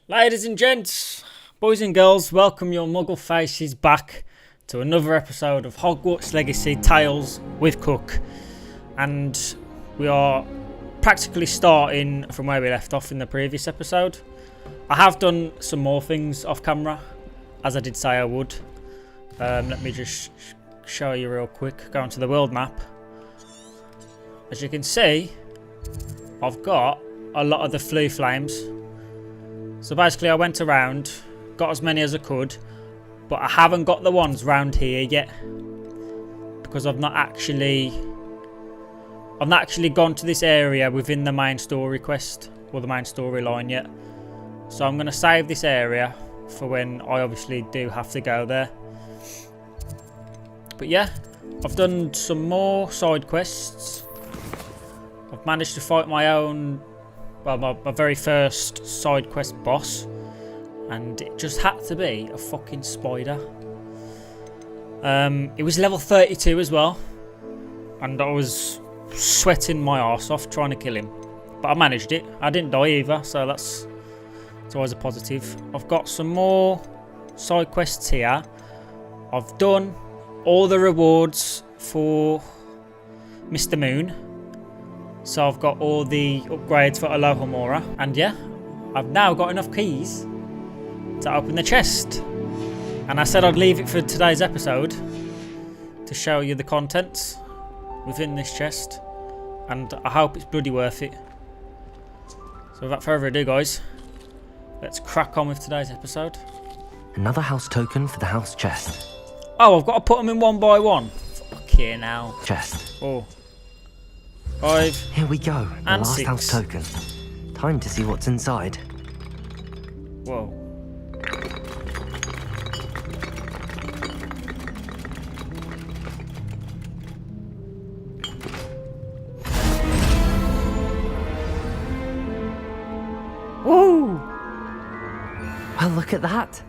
Ladies and gents, boys and girls, welcome your muggle faces back to another episode of Hogwarts Legacy Tales with Cook. And we are practically starting from where we left off in the previous episode. I have done some more things off camera, as I did say I would. Let me just show you real quick. Go onto the world map. As you can see, I've got a lot of the flue flames. So basically I went around, got as many as I could, but I haven't got the ones round here yet because I've not actually gone to this area within the main story quest or the main storyline yet. So I'm going to save this area for when I obviously do have to go there. But yeah, I've done some more side quests. I've managed to fight my own, well, my very first side quest boss, and it just had to be a fucking spider. It was level 32 as well, and I was sweating my arse off trying to kill him, but I managed it. I didn't die either, so that's always a positive. I've got some more side quests here. I've done all the rewards for Mr. Moon. So I've got all the upgrades for Alohomora, and yeah, I've now got enough keys to open the chest. And I said I'd leave it for today's episode to show you the contents within this chest, and I hope it's bloody worth it. So without further ado, guys, let's crack on with today's episode. Another house token for the house chest. Oh, I've got to put them in one by one. Fuck yeah, now. Chest. Oh. 5. Here we go. The and last 6. house token. Time to see what's inside. Whoa. Woo! Well, look at that.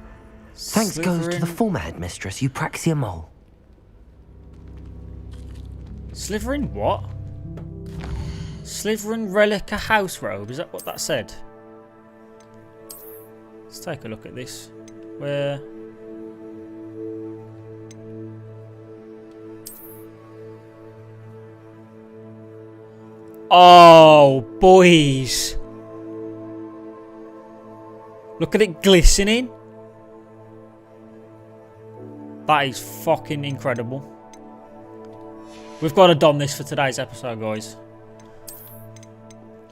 Thanks goes to the Slytherin. former headmistress, Eupraxia Mole. Slytherin what? Slytherin Relica House Robe, is that what that said? Let's take a look at this. Where... Oh, boys! Look at it glistening. That is fucking incredible. We've got to don this for today's episode, guys.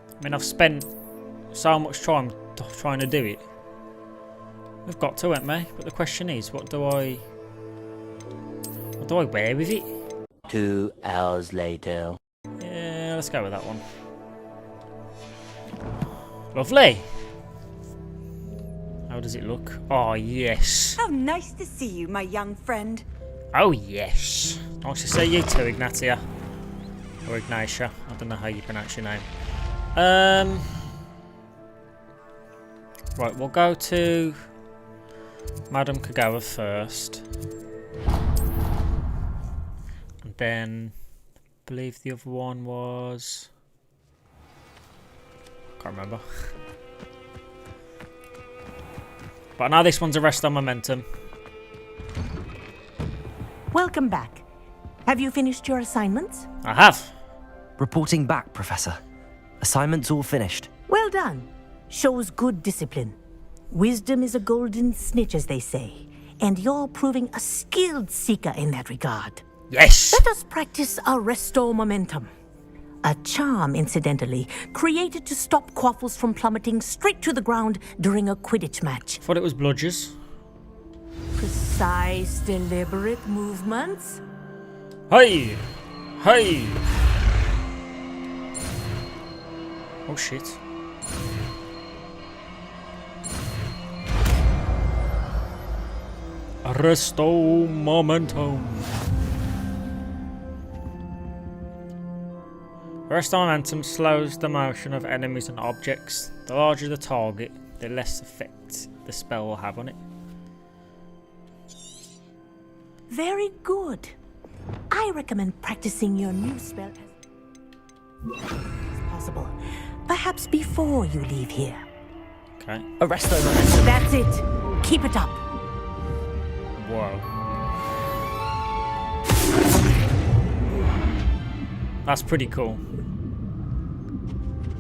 I mean, I've spent so much time trying to do it. We've got to, haven't we? But the question is, what do I wear with it? 2 hours later. Yeah, let's go with that one. Lovely. How does it look? Oh, yes. How nice to see you, my young friend. Oh, yes. Nice to see you too, Ignatia. Or Ignatia. I don't know how you pronounce your name. Right, we'll go to Madame Kagawa first. And then I believe the other one was... Can't remember. But now this one's Arresto Momentum. Welcome back. Have you finished your assignments? I have. Reporting back, Professor. Assignment's all finished. Well done. Shows good discipline. Wisdom is a golden snitch, as they say, and you're proving a skilled seeker in that regard. Yes! Let us practice Arresto Momentum. A charm, incidentally, created to stop quaffles from plummeting straight to the ground during a Quidditch match. Thought it was bludgers. Precise, deliberate movements. Hey! Hey! Oh shit. Arresto Momentum. Arresto Momentum slows the motion of enemies and objects. The larger the target, the less effect the spell will have on it. Very good. I recommend practicing your new spell as possible. Perhaps before you leave here. Okay. Arresto momentum. That's it. Keep it up. Whoa. That's pretty cool.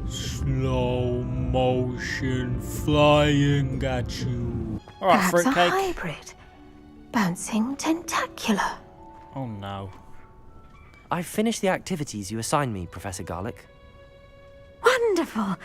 Slow motion flying at you. Alright, Perhaps a fruitcake. hybrid. Bouncing tentacular. Oh no. I've finished the activities you assigned me, Professor Garlic. Wonderful.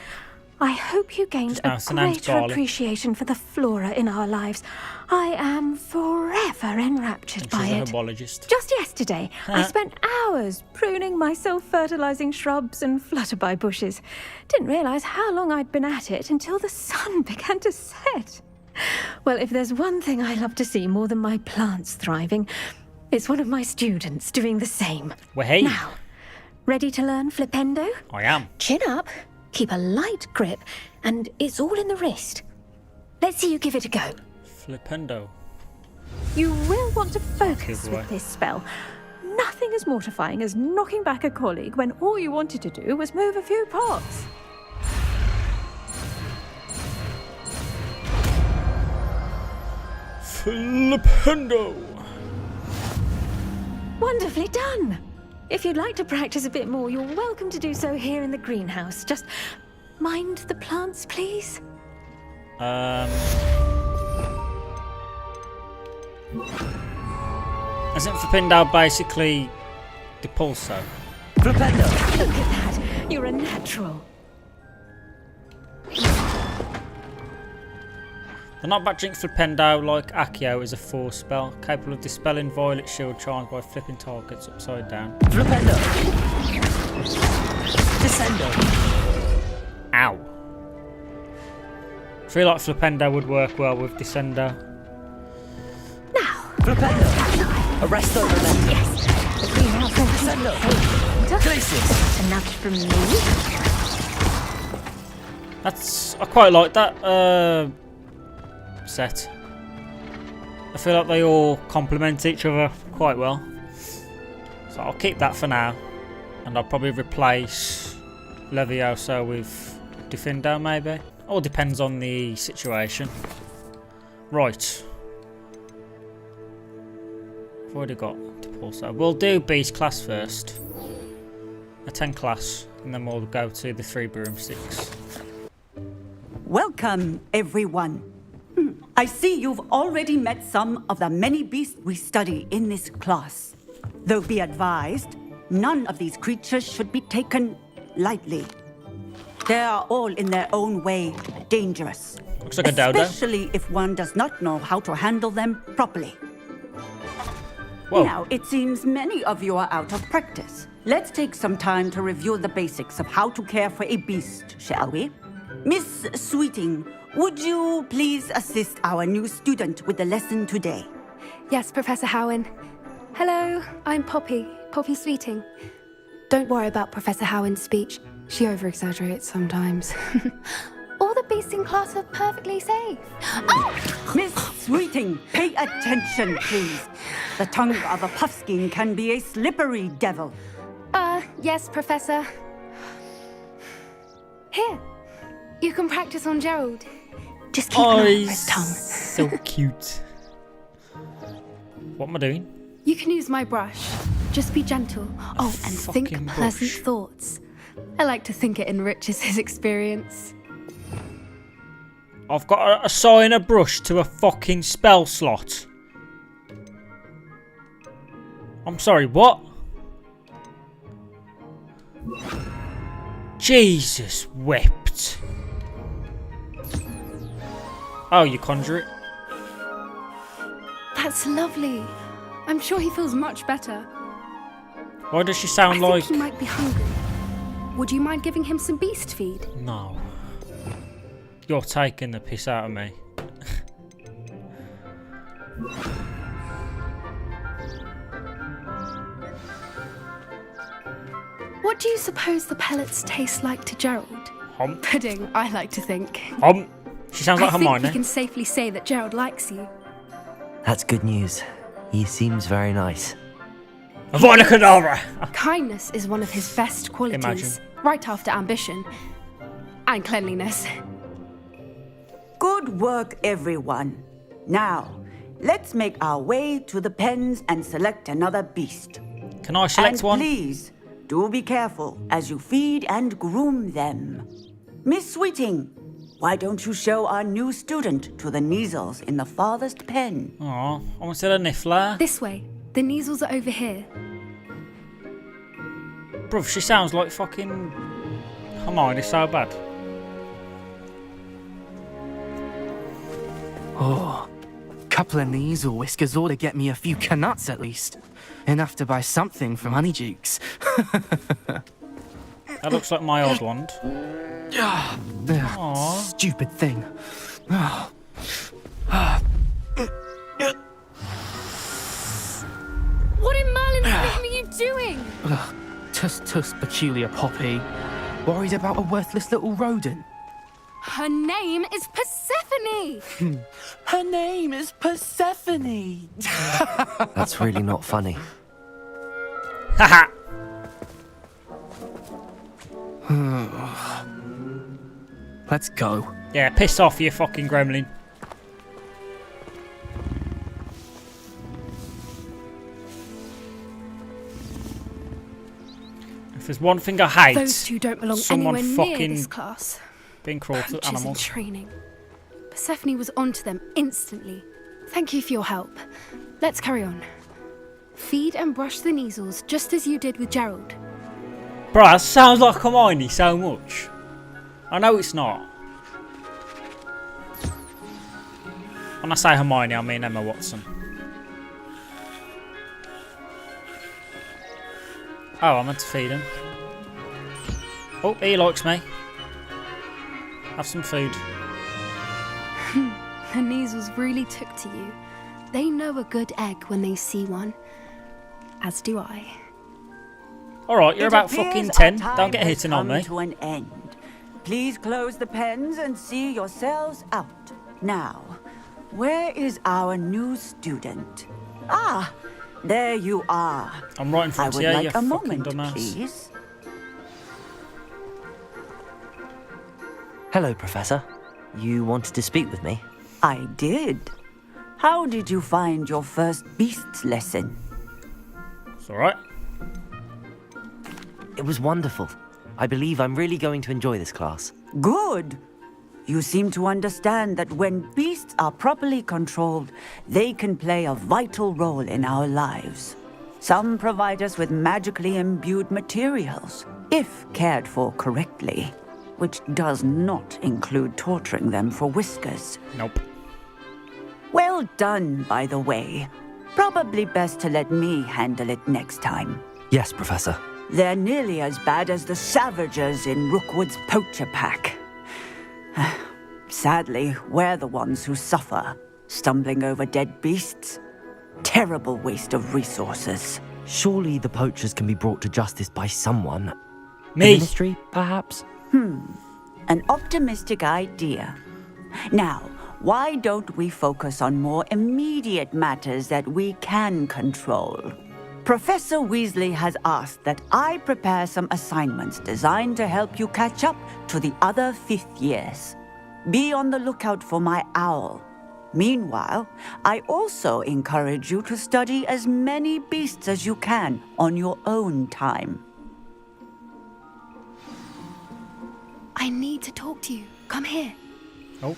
I hope you gained Just now, a it's announced greater garlic. appreciation for the flora in our lives. I am forever enraptured She's by a it. herbologist. Just yesterday, I spent hours pruning my self-fertilizing shrubs and flutterby bushes. Didn't realise how long I'd been at it until the sun began to set. Well, if there's one thing I love to see more than my plants thriving, it's one of my students doing the same. Well, hey. Now, ready to learn flipendo? I am. Chin up, keep a light grip, and it's all in the wrist. Let's see you give it a go. Flipendo. You will want to focus Good boy. with this spell. Nothing as mortifying as knocking back a colleague when all you wanted to do was move a few pots. Flipendo. Wonderfully done. If you'd like to practice a bit more, you're welcome to do so here in the greenhouse. Just mind the plants, please. Isn't Flipendo basically the pulsar? Flipendo! Look at that. You're a natural. The knockback drink Flipendo, like Accio, is a force spell, capable of dispelling violet shield charms by flipping targets upside down. Flipendo! Descendo! Ow. I feel like Flipendo would work well with Descendo. Now, Flipendo! Arresto momentum! yes, the greenhouse Descendo! Glacius! a nudge from me. I quite like that set. I feel like they all complement each other quite well. So I'll keep that for now. And I'll probably replace Levioso with Defendo maybe. All depends on the situation. Right. I've already got Depulso. We'll do Beast class first. A 10 class. And then we'll go to the 3 broomsticks. Welcome, everyone. I see you've already met some of the many beasts we study in this class. Though be advised, none of these creatures should be taken lightly. They are all in their own way dangerous. Looks like a dodo. Especially if one does not know how to handle them properly. Whoa. Now, it seems many of you are out of practice. Let's take some time to review the basics of how to care for a beast, shall we? Miss Sweeting, would you please assist our new student with the lesson today? Yes, Professor Howen. Hello, I'm Poppy Sweeting. Don't worry about Professor Howen's speech. She over-exaggerates sometimes. All the beasts in class are perfectly safe. Oh! Miss Sweeting, pay attention, please. The tongue of a puffskein can be a slippery devil. Yes, Professor. Here, you can practice on Gerald. Just keep an eye on Oh, his tongue. so cute. What am I doing? You can use my brush. Just be gentle. Oh, and think fucking pleasant brush. thoughts. I like to think it enriches his experience. I've got to assign a brush to a fucking spell slot. I'm sorry, what? Jesus wept. Oh, you conjure it? That's lovely. I'm sure he feels much better. Why does she I sound think like... he might be hungry. Would you mind giving him some beast feed? No. You're taking the piss out of me. What do you suppose the pellets taste like to Gerald? Hump. Pudding, I like to think. Hump. She sounds like I think we Hermione. can safely say that Gerald likes you. That's good news. He seems very nice. Avoid a cadabra. Kindness is one of his best qualities, Imagine. right after ambition and cleanliness. Good work, everyone. Now, let's make our way to the pens and select another beast. Can I select And one? please, do be careful as you feed and groom them. Miss Sweeting, why don't you show our new student to the Neasels in the farthest pen? Aw, I wanted a Niffler. This way. The Neasels are over here. Bruv, she sounds like fucking Hermione so bad. Oh, couple of Neasel whiskers ought to get me a few canuts at least. Enough to buy something from Honeydukes. That looks like my old wand. Ugh, stupid thing. What in Merlin's name are you doing? Tuss, peculiar Poppy. Worried about a worthless little rodent? Her name is Persephone! Her name is Persephone! That's really not funny. Haha! Let's go. Yeah, piss off, you fucking gremlin. If there's one thing I hate, Those two don't belong someone anywhere near fucking this class. being cruel to Poachers in animals. training. Persephone was onto them instantly. Thank you for your help. Let's carry on. Feed and brush the Neasels just as you did with Gerald. Bro, that sounds like Hermione so much. I know it's not. When I say Hermione, I mean Emma Watson. Oh, I meant to feed him. Oh, he likes me. Have some food. The Neasels really took to you. They know a good egg when they see one. As do I. Alright, you're It about appears fucking our 10. time Don't get has hitting on come me. to an end. Please close the pens and see yourselves out. Now, where is our new student? Ah, there you are. I'm right in I front would of you, like you a fucking moment, dumbass. please. Hello, Professor. You wanted to speak with me? I did. How did you find your first beasts lesson? It's alright. It was wonderful. I believe I'm really going to enjoy this class. Good. You seem to understand that when beasts are properly controlled, they can play a vital role in our lives. Some provide us with magically imbued materials, if cared for correctly, which does not include torturing them for whiskers. Nope. Well done, by the way. Probably best to let me handle it next time. Yes, Professor. They're nearly as bad as the Savagers in Rookwood's poacher pack. Sadly, we're the ones who suffer, stumbling over dead beasts. Terrible waste of resources. Surely the poachers can be brought to justice by someone. The Me. ministry, perhaps? An optimistic idea. Now, why don't we focus on more immediate matters that we can control? Professor Weasley has asked that I prepare some assignments designed to help you catch up to the other fifth years. Be on the lookout for my owl. Meanwhile, I also encourage you to study as many beasts as you can on your own time. I need to talk to you. Come here. Oh.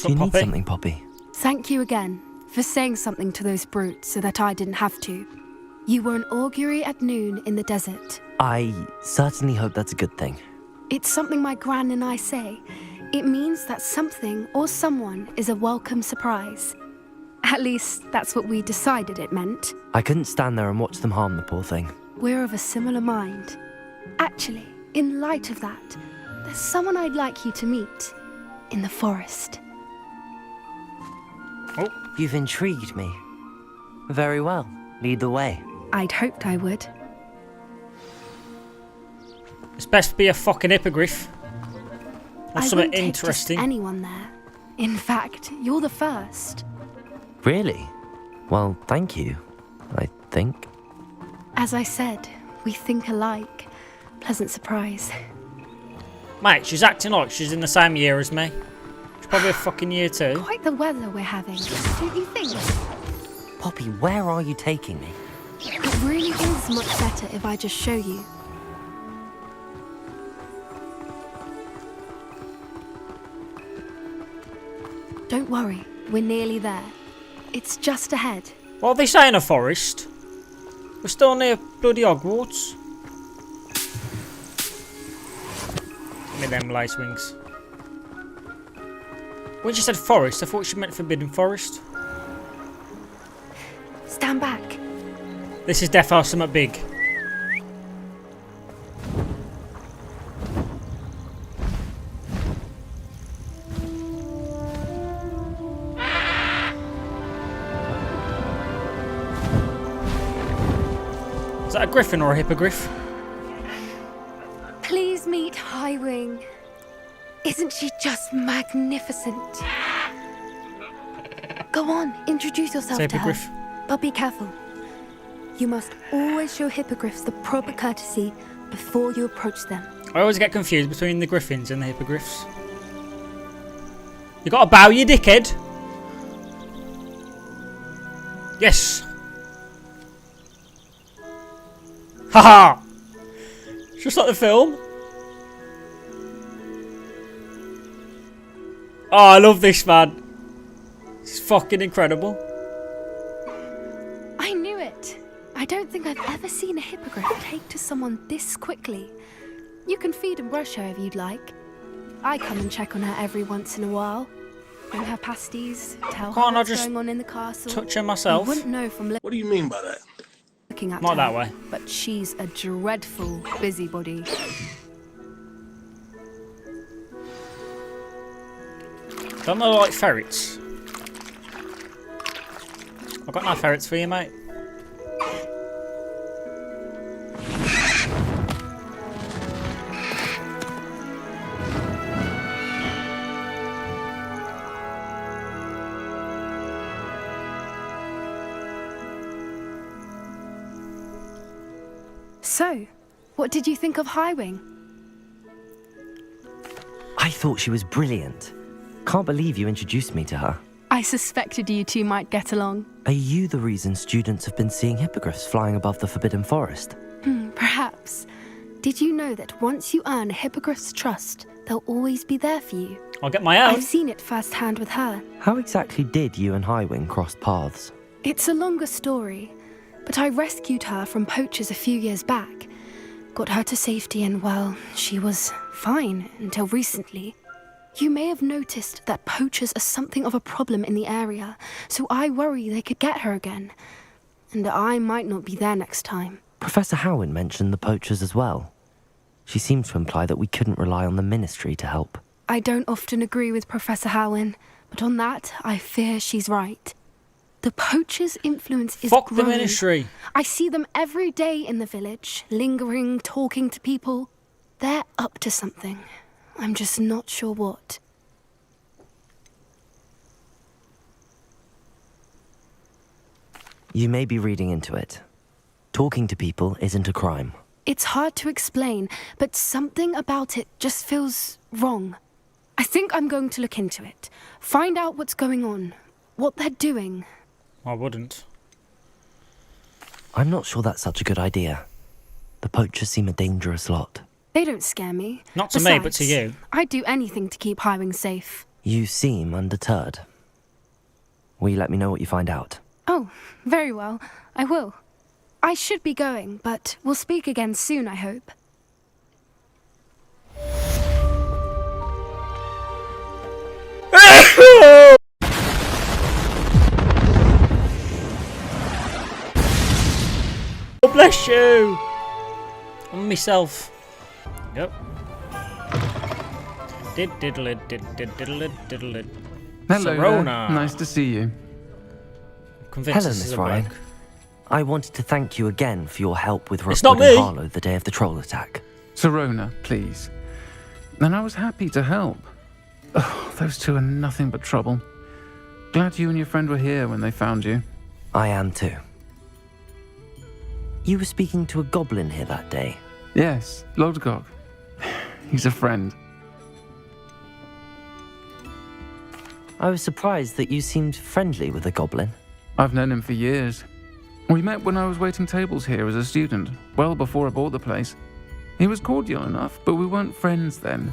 Do you need something, Poppy? Thank you again for saying something to those brutes so that I didn't have to. You were an augury at noon in the desert. I certainly hope that's a good thing. It's something my gran and I say. It means that something or someone is a welcome surprise. At least, that's what we decided it meant. I couldn't stand there and watch them harm the poor thing. We're of a similar mind. Actually, in light of that, there's someone I'd like you to meet in the forest. You've intrigued me. Very well. Lead the way. I'd hoped I would. It's best to be a fucking hippogriff. Or I something wouldn't take just interesting. anyone there. In fact, you're the first. Really? Well, thank you, I think. As I said, we think alike. Pleasant surprise. Mate, she's acting like she's in the same year as me. She's probably a fucking year 2. Quite the weather we're having, don't you think? Poppy, where are you taking me? It really is much better if I just show you. Don't worry, we're nearly there. It's just ahead. What are they saying, a forest? We're still near bloody Hogwarts. Give me them lace wings. When she said forest, I thought she meant forbidden forest. Stand back. This is definitely something big. Is that a griffin or a hippogriff? Please meet Highwing. Isn't she just magnificent? Go on, introduce yourself to her. Hippogriff. But be careful. You must always show hippogriffs the proper courtesy before you approach them. I always get confused between the griffins and the hippogriffs. You gotta bow, you dickhead. Yes. Haha. Just like the film. Oh, I love this, man. It's fucking incredible. I knew it. I don't think I've ever seen a hippogriff take to someone this quickly. You can feed and brush her if you'd like. I come and check on her every once in a while. Bring her pasties, tell her what's going on in the castle. Touch her myself. You wouldn't know from What do you mean by that? looking at Not her, that way. but she's a dreadful busybody. Don't they like ferrets? I've got no ferrets for you, mate. So, what did you think of Highwing? I thought she was brilliant. Can't believe you introduced me to her. I suspected you two might get along. Are you the reason students have been seeing hippogriffs flying above the Forbidden Forest? Perhaps. Did you know that once you earn a hippogriff's trust, they'll always be there for you? I'll get my own. I've seen it firsthand with her. How exactly did you and Highwing cross paths? It's a longer story, but I rescued her from poachers a few years back. Got her to safety and, well, she was fine until recently. You may have noticed that poachers are something of a problem in the area, so I worry they could get her again. And I might not be there next time. Professor Howin mentioned the poachers as well. She seemed to imply that we couldn't rely on the Ministry to help. I don't often agree with Professor Howin, but on that, I fear she's right. The poachers' influence is Fuck growing. the Ministry. I see them every day in the village, lingering, talking to people. They're up to something. I'm just not sure what. You may be reading into it. Talking to people isn't a crime. It's hard to explain, but something about it just feels wrong. I think I'm going to look into it. Find out what's going on, what they're doing. I wouldn't. I'm not sure that's such a good idea. The poachers seem a dangerous lot. They don't scare me. Not to me, but to Besides, you. I'd do anything to keep Highwing safe. You seem undeterred. Will you let me know what you find out? Oh, very well. I will. I should be going, but we'll speak again soon, I hope. Oh, bless you! On myself. Yep. Did diddle it, did diddle it, diddle it. Hello Serona. there. Nice to see you. Convinced Hello, this is Miss a Ryan. bloke. I wanted to thank you again for your help with It's not Rookwood and me. Harlow the day of the troll attack. Serona, please. And I was happy to help. Oh, those two are nothing but trouble. Glad you and your friend were here when they found you. I am too. You were speaking to a goblin here that day. Yes, Lodgok. He's a friend. I was surprised that you seemed friendly with the goblin. I've known him for years. We met when I was waiting tables here as a student, well before I bought the place. He was cordial enough, but we weren't friends then.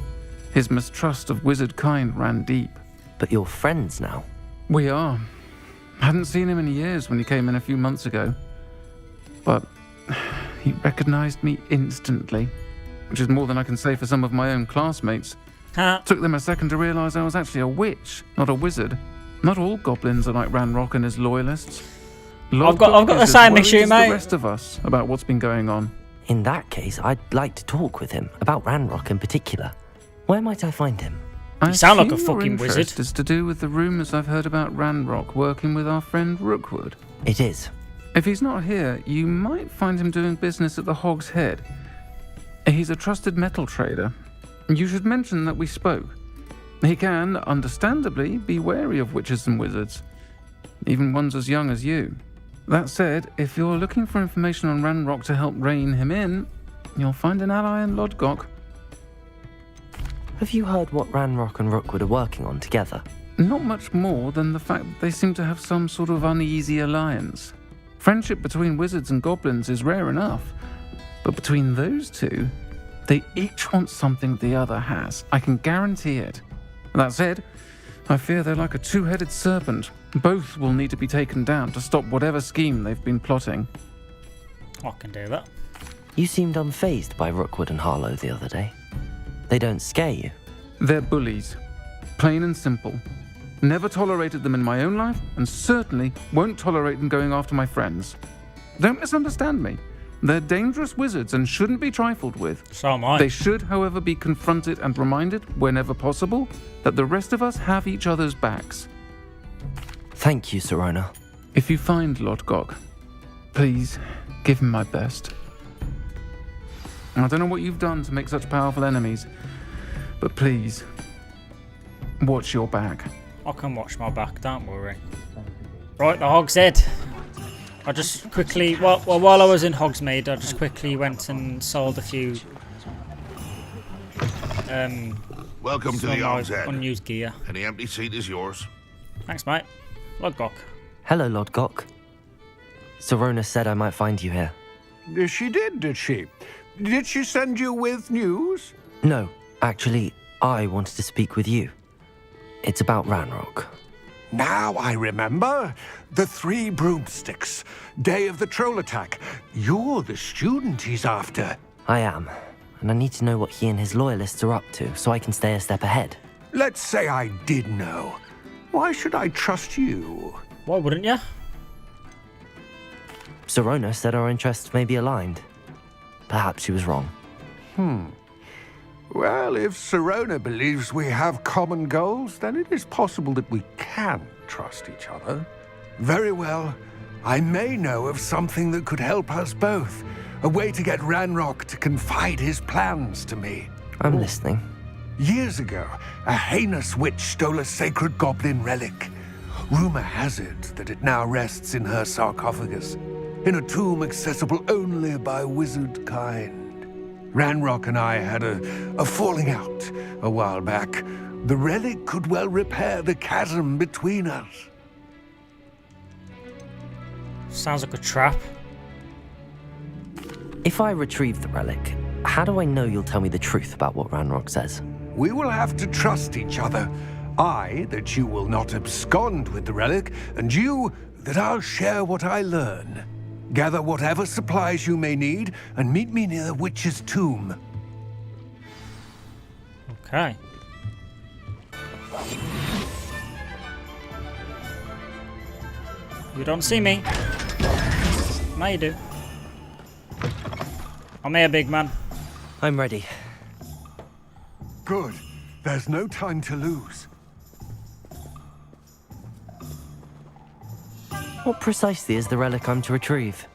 His mistrust of wizard kind ran deep. But you're friends now. We are. Hadn't seen him in years when he came in a few months ago. But he recognized me instantly, which is more than I can say for some of my own classmates. Took them a second to realize I was actually a witch, not a wizard. Not all goblins are like Ranrok and his loyalists. I've got the same issue, mate. The rest of us about what's been going on. In that case, I'd like to talk with him about Ranrok in particular. Where might I find him? You sound like a assume your fucking interest wizard. is to do with the rumours I've heard about Ranrok working with our friend Rookwood. It is. If he's not here, you might find him doing business at the Hog's Head. He's a trusted metal trader. You should mention that we spoke. He can, understandably, be wary of witches and wizards, even ones as young as you. That said, if you're looking for information on Ranrok to help rein him in, you'll find an ally in Lodgok. Have you heard what Ranrok and Rookwood are working on together? Not much more than the fact that they seem to have some sort of uneasy alliance. Friendship between wizards and goblins is rare enough, but between those two, they each want something the other has. I can guarantee it. That said, I fear they're like a two-headed serpent. Both will need to be taken down to stop whatever scheme they've been plotting. I can do that. You seemed unfazed by Rookwood and Harlow the other day. They don't scare you. They're bullies. Plain and simple. Never tolerated them in my own life, and certainly won't tolerate them going after my friends. Don't misunderstand me. They're dangerous wizards and shouldn't be trifled with. So am I. They should, however, be confronted and reminded, whenever possible, that the rest of us have each other's backs. Thank you, Sirona. If you find Lodgok, please give him my best. I don't know what you've done to make such powerful enemies, but please, watch your back. I can watch my back, don't worry. Right, the Hog's Head. I just quickly, while I was in Hogsmeade, I just quickly went and sold a few Welcome to the Hog's Head. unused gear. Any empty seat is yours. Thanks, mate. Lodgok. Hello, Lodgok. Sirona said I might find you here. She did she? Did she send you with news? No, actually, I wanted to speak with you. It's about Ranrok. Now I remember. The 3 broomsticks. Day of the troll attack. You're the student he's after. I am, and I need to know what he and his loyalists are up to so I can stay a step ahead. Let's say I did know. Why should I trust you? Why wouldn't you? Sirona said our interests may be aligned. Perhaps she was wrong. Well, if Sirona believes we have common goals, then it is possible that we can trust each other. Very well. I may know of something that could help us both. A way to get Ranrok to confide his plans to me. I'm listening. Years ago, a heinous witch stole a sacred goblin relic. Rumor has it that it now rests in her sarcophagus, in a tomb accessible only by wizard kind. Ranrok and I had a falling out a while back. The relic could well repair the chasm between us. Sounds like a trap. If I retrieve the relic, how do I know you'll tell me the truth about what Ranrok says? We will have to trust each other. I, that you will not abscond with the relic, and you, that I'll share what I learn. Gather whatever supplies you may need, and meet me near the witch's tomb. Okay. You don't see me. Now you do. I'm here, big man. I'm ready. Good. There's no time to lose. What precisely is the relic I'm to retrieve?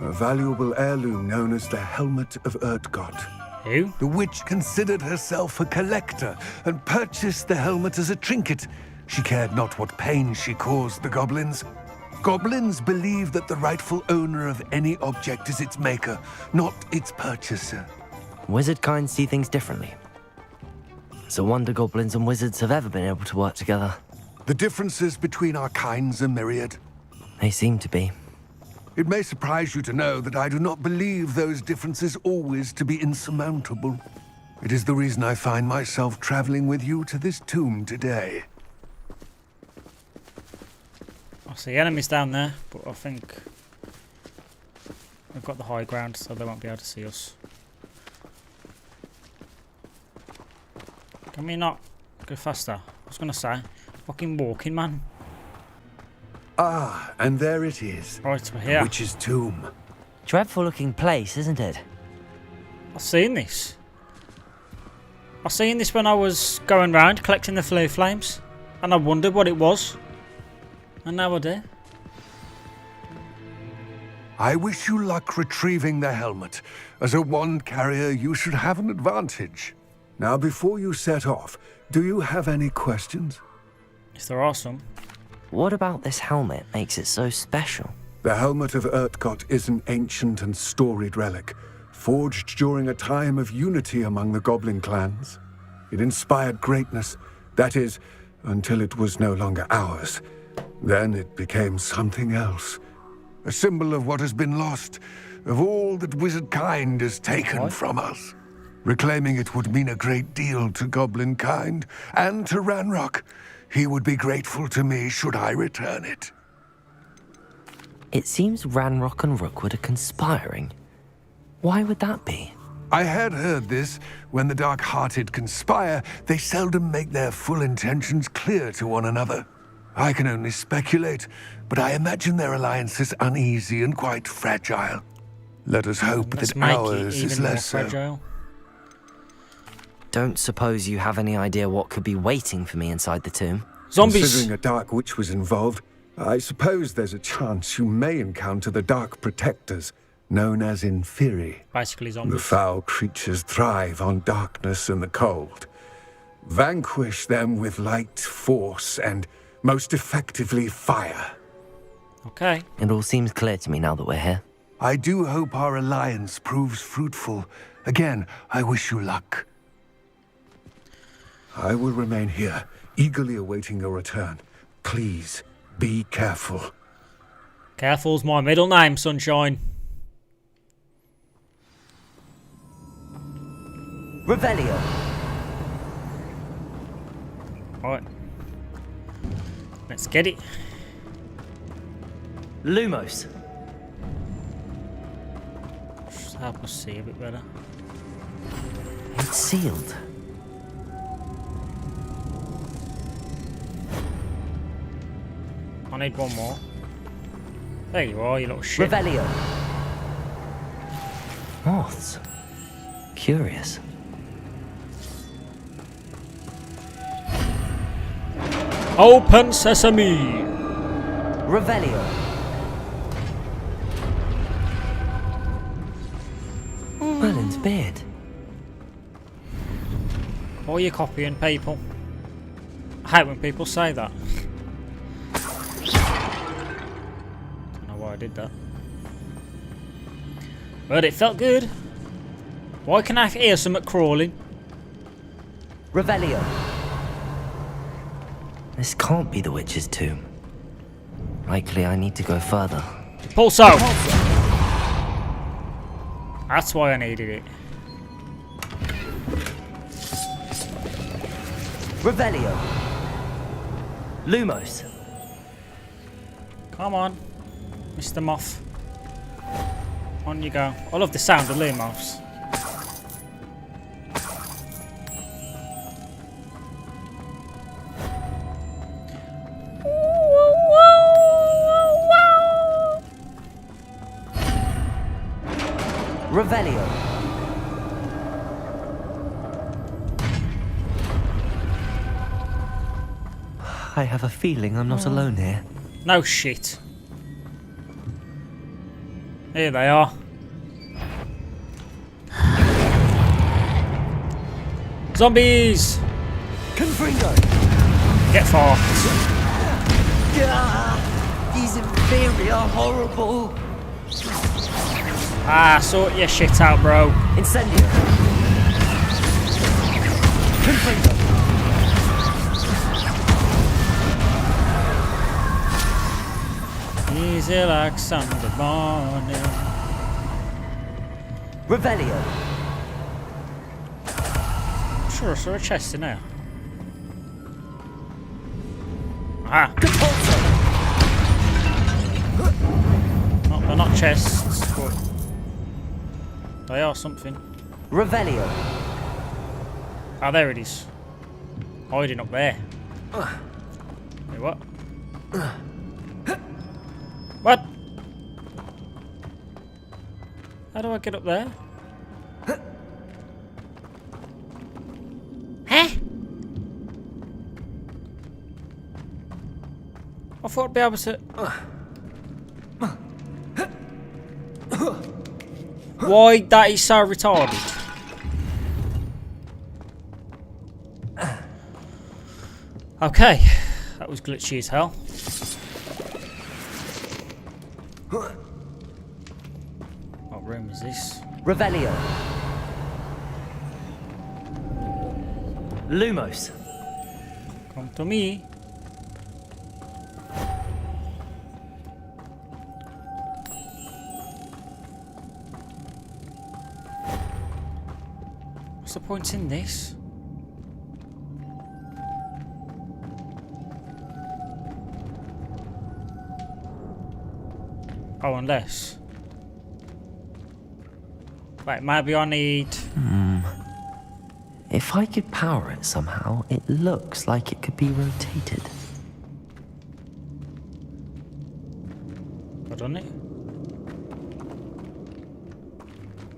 A valuable heirloom known as the Helmet of Urtgott. Who? The witch considered herself a collector and purchased the helmet as a trinket. She cared not what pain she caused the goblins. Goblins believe that the rightful owner of any object is its maker, not its purchaser. Wizard kind see things differently. It's a wonder goblins and wizards have ever been able to work together. The differences between our kinds are myriad. They seem to be. It may surprise you to know that I do not believe those differences always to be insurmountable. It is the reason I find myself traveling with you to this tomb today. I see enemies down there, but I think we've got the high ground, so they won't be able to see us. Can we not go faster? I was gonna say, fucking walking, man. Ah, and there it is. Right, we're here. The witch's tomb. Dreadful looking place, isn't it? I've seen this. I seen this when I was going round collecting the flare flames, and I wondered what it was. And now I do. I wish you luck retrieving the helmet. As a wand carrier, you should have an advantage. Now, before you set off, do you have any questions? If there are some. What about this helmet makes it so special? The helmet of Urtkot is an ancient and storied relic, forged during a time of unity among the goblin clans. It inspired greatness, that is, until it was no longer ours. Then it became something else. A symbol of what has been lost, of all that wizard kind has taken from us. Reclaiming it would mean a great deal to goblin kind, and to Ranrok. He would be grateful to me should I return it. It seems Ranrok and Rookwood are conspiring. Why would that be? I had heard this. When the dark-hearted conspire, they seldom make their full intentions clear to one another. I can only speculate, but I imagine their alliance is uneasy and quite fragile. Let us hope Let's that make ours it is even more less so. fragile. Don't suppose you have any idea what could be waiting for me inside the tomb? Zombies! Considering a dark witch was involved, I suppose there's a chance you may encounter the dark protectors, known as Inferi. Basically The zombies. foul creatures thrive on darkness and the cold. Vanquish them with light, force, and most effectively fire. Okay. It all seems clear to me now that we're here. I do hope our alliance proves fruitful. Again, I wish you luck. I will remain here, eagerly awaiting your return. Please, be careful. Careful's my middle name, Sunshine. Revelio. Alright. Let's get it. Lumos. Just help us see a bit better. It's sealed. I need one more. There you are, you little shit. Revelio. Moths. Curious. Open sesame! Revelio. Merlin's beard. Why are you copying people? I hate when people say that. Don't know why I did that. But it felt good. Why can I hear something crawling? Revelio. This can't be the witch's tomb. Likely I need to go further. Pulso! That's why I needed it. Revelio. Lumos. Come on, Mr. Moth. On you go. I love the sound of Lumos. Revelio. I have a feeling I'm not alone here. No shit. Here they are. Zombies! Confringo! Get far. These inferior horrible. Ah, sort your shit out, bro. Incendio. Confringo. Easy like Sunday morning. Revelio. I'm sure I saw a chest in there. Ah. Oh, they're not chests, but they are something. Revelio. Ah, there it is. Hiding up there. Wait, what? What? How do I get up there? Huh? I thought I'd be able to... Why that is so retarded? Okay, that was glitchy as hell. What room is this? Revelio. Lumos. Come to me. What's the point in this? Oh, unless... Wait, maybe I need... If I could power it somehow, it looks like it could be rotated. Hold on it.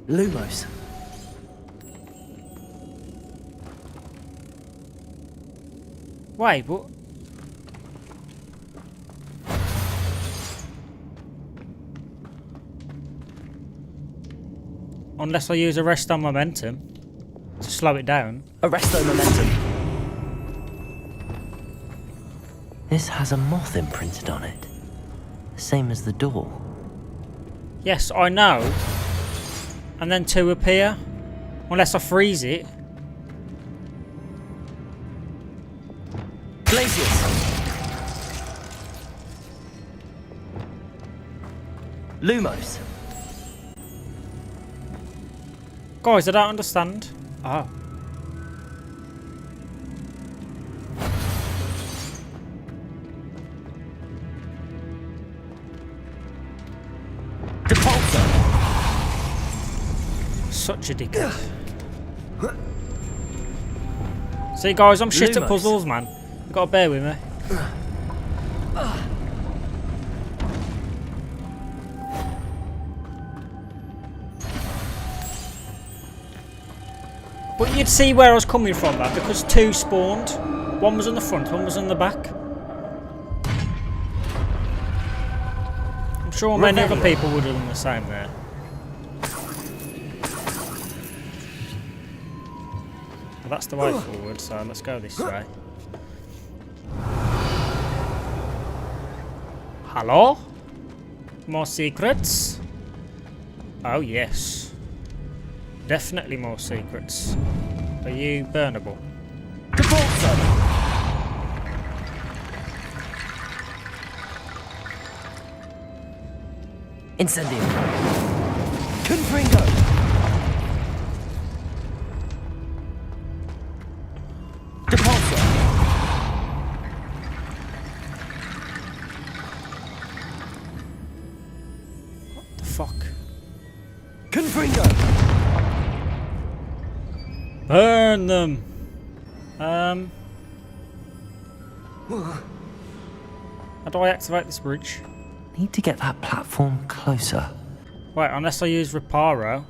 Lumos. Wait, but... Unless I use arrest on momentum to slow it down. Arresto momentum. This has a moth imprinted on it. The same as the door. Yes, I know. And then two appear. Unless I freeze it. Glacius. Lumos. Guys, I don't understand. Oh. Depulso. Such a dickhead. See guys, I'm shit at Lumos. puzzles, man. You gotta bear with me. But you'd see where I was coming from, man, because two spawned. One was on the front, one was on the back. I'm sure many other people would have done the same there. Well, that's the way forward, so let's go this way. Hello? More secrets? Oh yes. Definitely more secrets. Are you burnable? Depulso. Incendio. Confringo. Depulso. What the fuck? Confringo. Burn them! How do I activate this bridge? Need to get that platform closer. Wait, unless I use Reparo.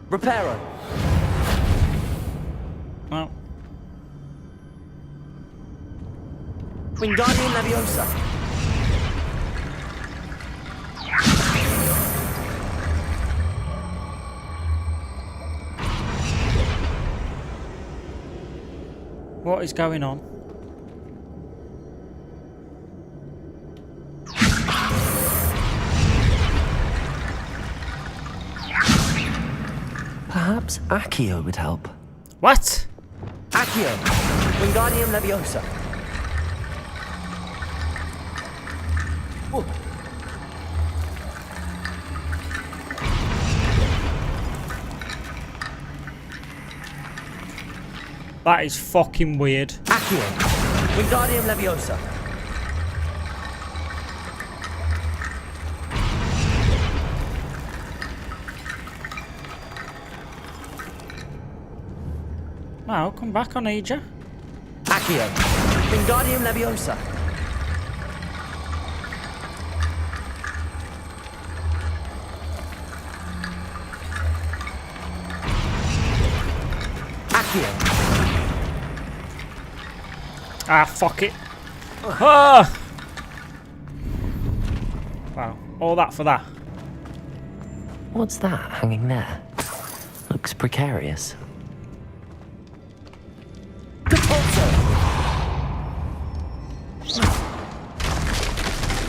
Reparo. Well, Wingardium Leviosa. what is going on? Perhaps Accio would help. What? Accio. Wingardium Leviosa. That is fucking weird. Accio. Wingardium Leviosa. No, come back, I need you. Accio. Wingardium Leviosa. Accio. Ah, fuck it. Ah! Wow, all that for that. What's that hanging there? Looks precarious.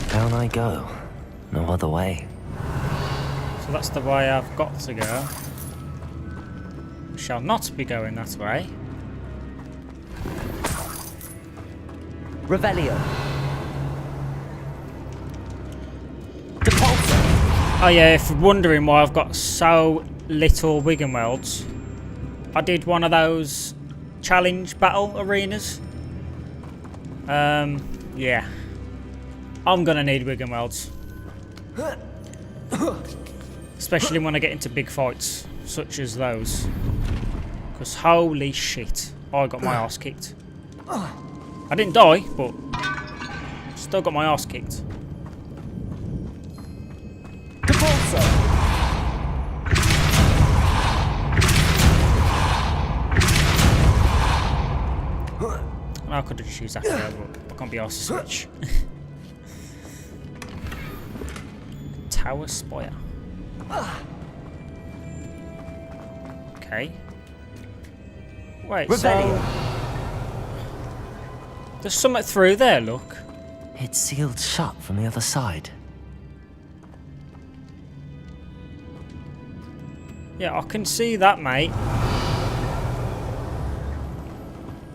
Down I go. No other way. So that's the way I've got to go. I shall not be going that way. Revelio. Oh yeah, if you're wondering why I've got so little Wiggenwelds, I did one of those challenge battle arenas. Yeah. I'm gonna need Wiggenwelds. Especially when I get into big fights, such as those. Because holy shit, I got my ass kicked. I didn't die, but still got my ass kicked. I could have just used that, but I can't be asked to switch. Tower Spire. Okay. Wait, so... There's something through there, look. It's sealed shut from the other side. Yeah, I can see that, mate.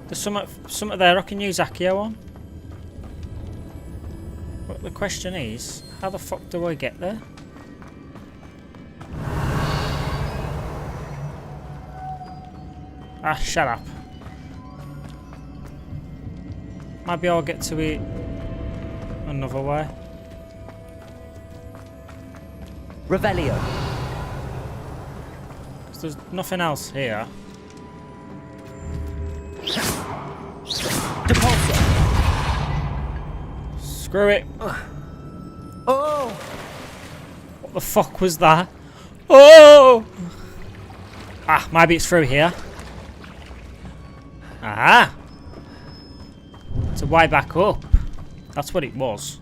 There's something there I can use Accio on. But the question is, how the fuck do I get there? Ah, shut up. Maybe I'll get to it another way. Revelio. So there's nothing else here. Screw it. Oh! What the fuck was that? Oh! Ah, maybe it's through here. Ah! It's a way back up. That's what it was.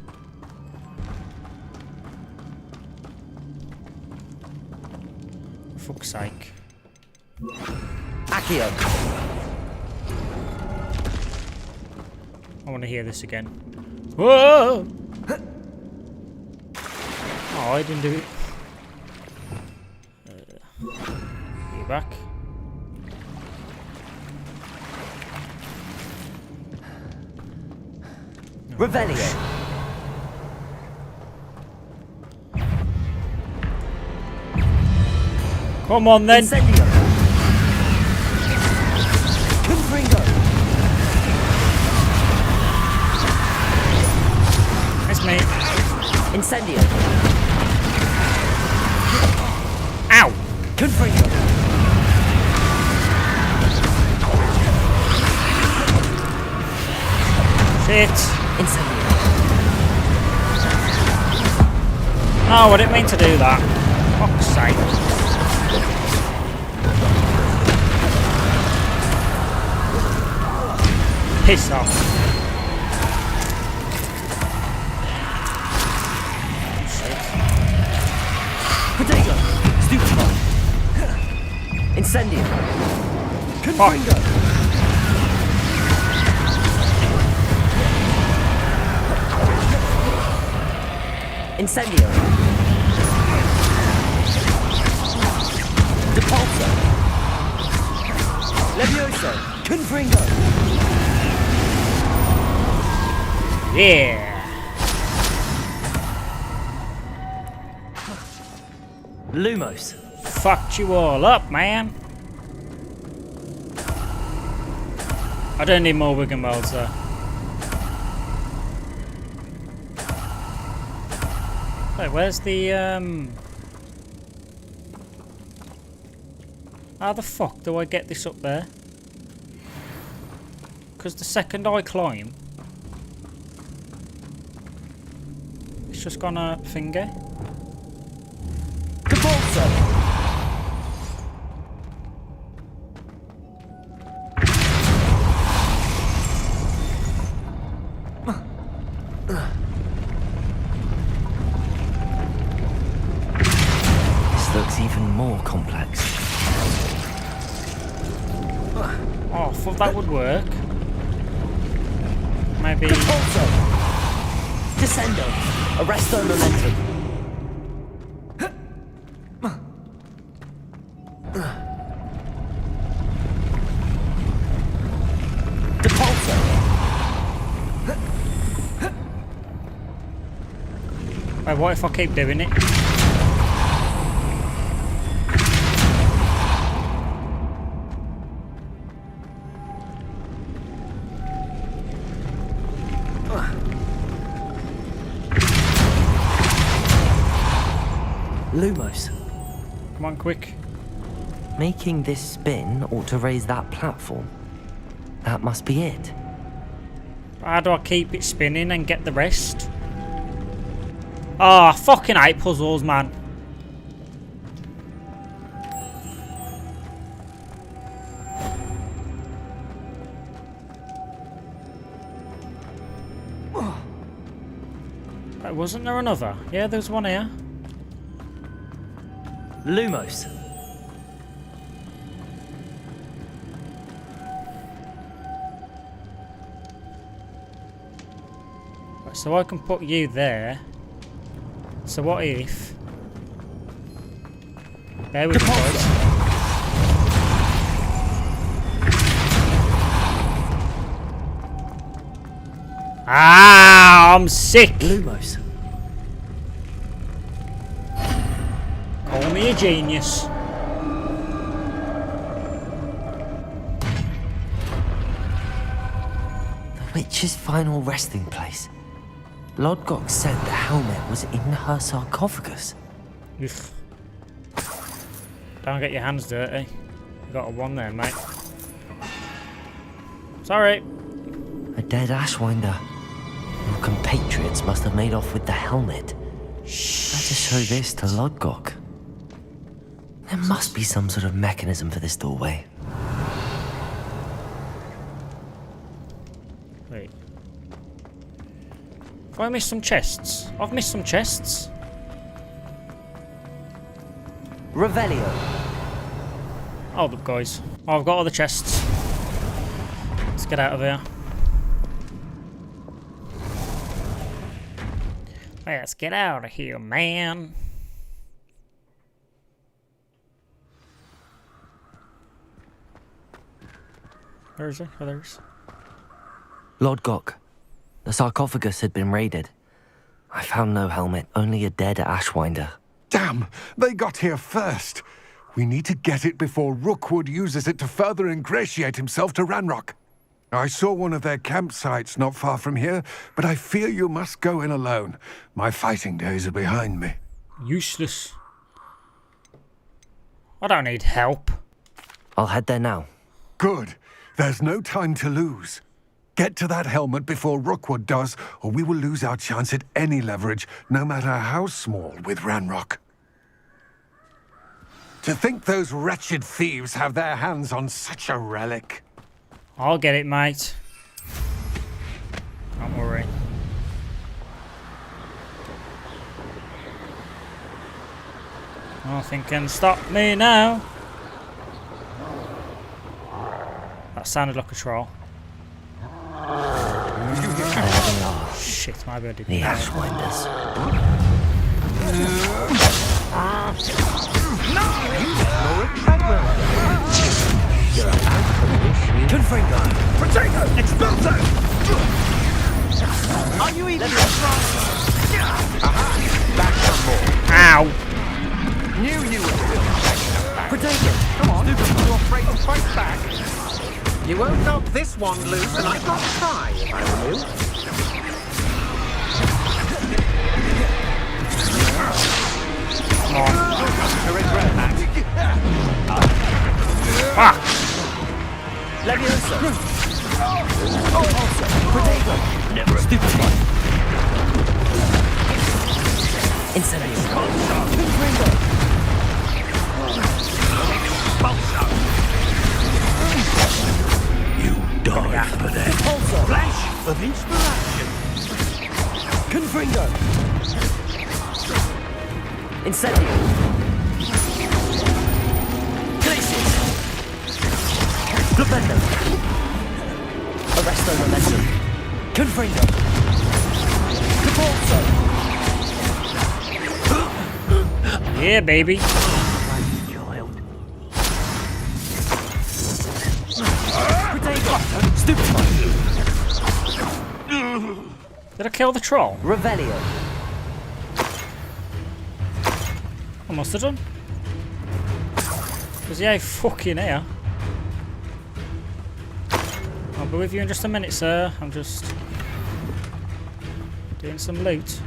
For fuck's sake. Accio. I want to hear this again. Whoa! Oh, I didn't do it. You back. Revelio. Come on then. Incendio. Confringo. It's me. Incendio. Ow! Confringo. Shit. Incendio. Oh, I didn't mean to do that. Fuck's sake. Piss off. Potato. Stupefy. Incendio. Confringo. Incendio. Depulso. Levioso. Confringo. Yeah. Lumos. Fucked you all up, man. I don't need more Wigan welds though. Wait, where's the how the fuck do I get this up there? Because the second I climb, it's just gonna finger. This looks even more complex. Oh, I thought that would work. Maybe. Descendo. Arresto momentum. Depulso. Wait, what if I keep doing it? Lumos. Come on, quick. Making this spin ought to raise that platform. That must be it. How do I keep it spinning and get the rest? Ah, fucking hate puzzles, man. Wait, wasn't there another? Yeah, there's one here. Lumos. Right, so I can put you there. So what if... There we go, guys. Ah, I'm sick. Lumos. Call me a genius. The witch's final resting place. Lodgok said the helmet was in her sarcophagus. Ugh. Don't get your hands dirty. You got a one there, mate. Sorry. A dead Ashwinder. Your compatriots must have made off with the helmet. Better show this to Lodgok. There must be some sort of mechanism for this doorway. Wait. Have I missed some chests? I've missed some chests. Revelio. Hold up, guys. I've got all the chests. Let's get out of here. Let's get out of here, man. Where is it? Oh, there it is. Lodgok. The sarcophagus had been raided. I found no helmet, only a dead Ashwinder. Damn! They got here first. We need to get it before Rookwood uses it to further ingratiate himself to Ranrok. I saw one of their campsites not far from here, but I fear you must go in alone. My fighting days are behind me. Useless. I don't need help. I'll head there now. Good. There's no time to lose. Get to that helmet before Rookwood does, or we will lose our chance at any leverage, no matter how small, with Ranrok. To think those wretched thieves have their hands on such a relic. I'll get it, mate. Don't worry. Nothing can stop me now. That sounded like a troll. Shit, my bad. The Ashwinders. Confringo. Potato! Expulso! Are you even strong? Back some more. Ow! Knew you were still taking us back. Potato. Come on, you're afraid to fight back. You won't knock this one loose, and I'd not try if I were you. To regret that. Fuck! Levioso. Also, Protego. Never a stupefy. Incendio. Ringo. You die for that. Also, Flash of inspiration. Confringo. Incendio. Glacius. Glabendo. Arresto momentum. Confringo. Capulso. Yeah, baby. Protego. Stupefy. Did I kill the troll? Revelio. I must have done. Was he fucking here? I'll be with you in just a minute, sir. I'm just doing some loot.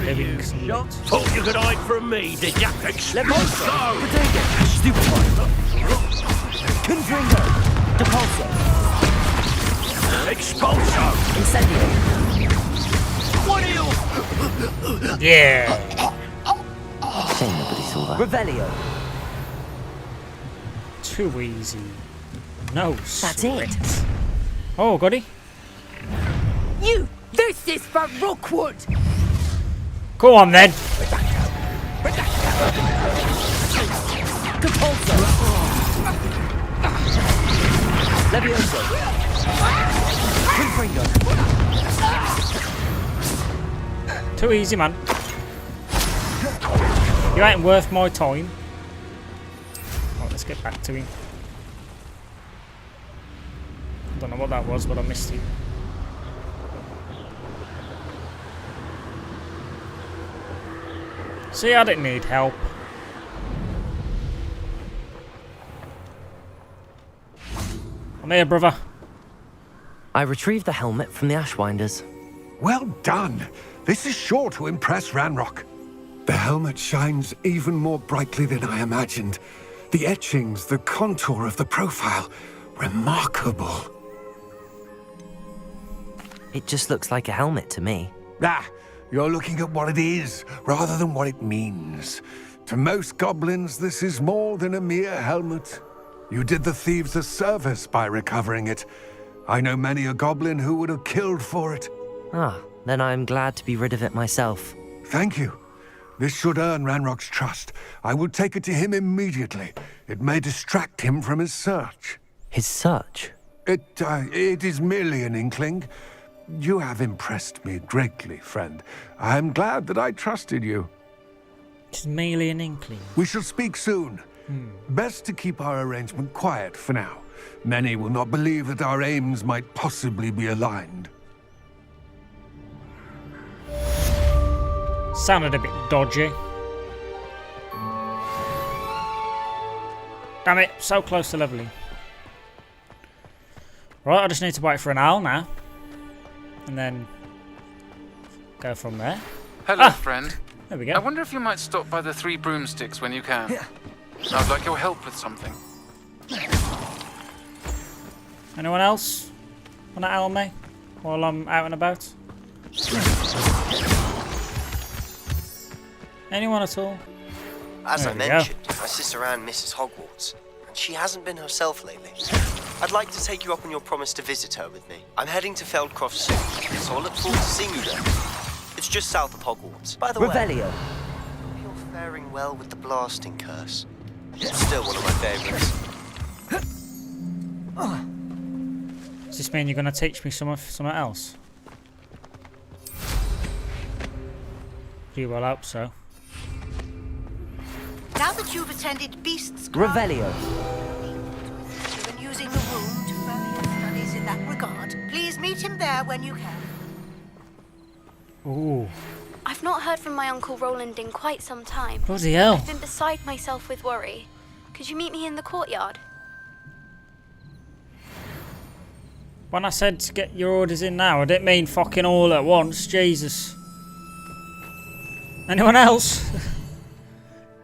Doing some loot. Thought you could hide from me, did ya? Levioso. Protego. Stupefy. Confringo. Depulso. Expulso. Incendio. What are you? Yeah. Shame nobody saw that. Revelio. Too easy. No That's sweat. it. Oh, got he? You! This is for Rookwood! Go on then. Capulso. Levioso. Confringo. Too easy, man. You ain't worth my time. Oh, let's get back to him. I don't know what that was, but I missed it. See, I didn't need help. I'm here, brother. I retrieved the helmet from the Ashwinders. Well done. This is sure to impress Ranrok. The helmet shines even more brightly than I imagined. The etchings, the contour of the profile, remarkable. It just looks like a helmet to me. Ah, you're looking at what it is, rather than what it means. To most goblins, this is more than a mere helmet. You did the thieves a service by recovering it. I know many a goblin who would have killed for it. Ah, then I'm glad to be rid of it myself. Thank you. This should earn Ranrock's trust. I will take it to him immediately. It may distract him from his search. His search? It is merely an inkling. You have impressed me greatly, friend. I am glad that I trusted you. It's merely an inkling. We shall speak soon. Best to keep our arrangement quiet for now. Many will not believe that our aims might possibly be aligned. Sounded a bit dodgy. Damn it, so close to leveling. Right, I just need to wait for an owl now. And then go from there. Hello, friend. There we go. I wonder if you might stop by the Three Broomsticks when you can. I'd like your help with something. Anyone else want to owl me while I'm out and about? Anyone at all? As There I we go. mentioned, my sister Anne misses Hogwarts, and she hasn't been herself lately. I'd like to take you up on your promise to visit her with me. I'm heading to Feldcroft soon, so I'll look forward to seeing you there. It's just south of Hogwarts. By the way, Revelio. hope you're faring well with the blasting curse. It's still one of my favorites. Does this mean you're going to teach me something else? You will hope so. Now that you've attended Beast's Revelio. and using the room to further your studies in that regard, please meet him there when you can. Ooh. I've not heard from my Uncle Roland in quite some time. Bloody hell. I've been beside myself with worry. Could you meet me in the courtyard? When I said to get your orders in now, I didn't mean fucking all at once. Jesus. Anyone else?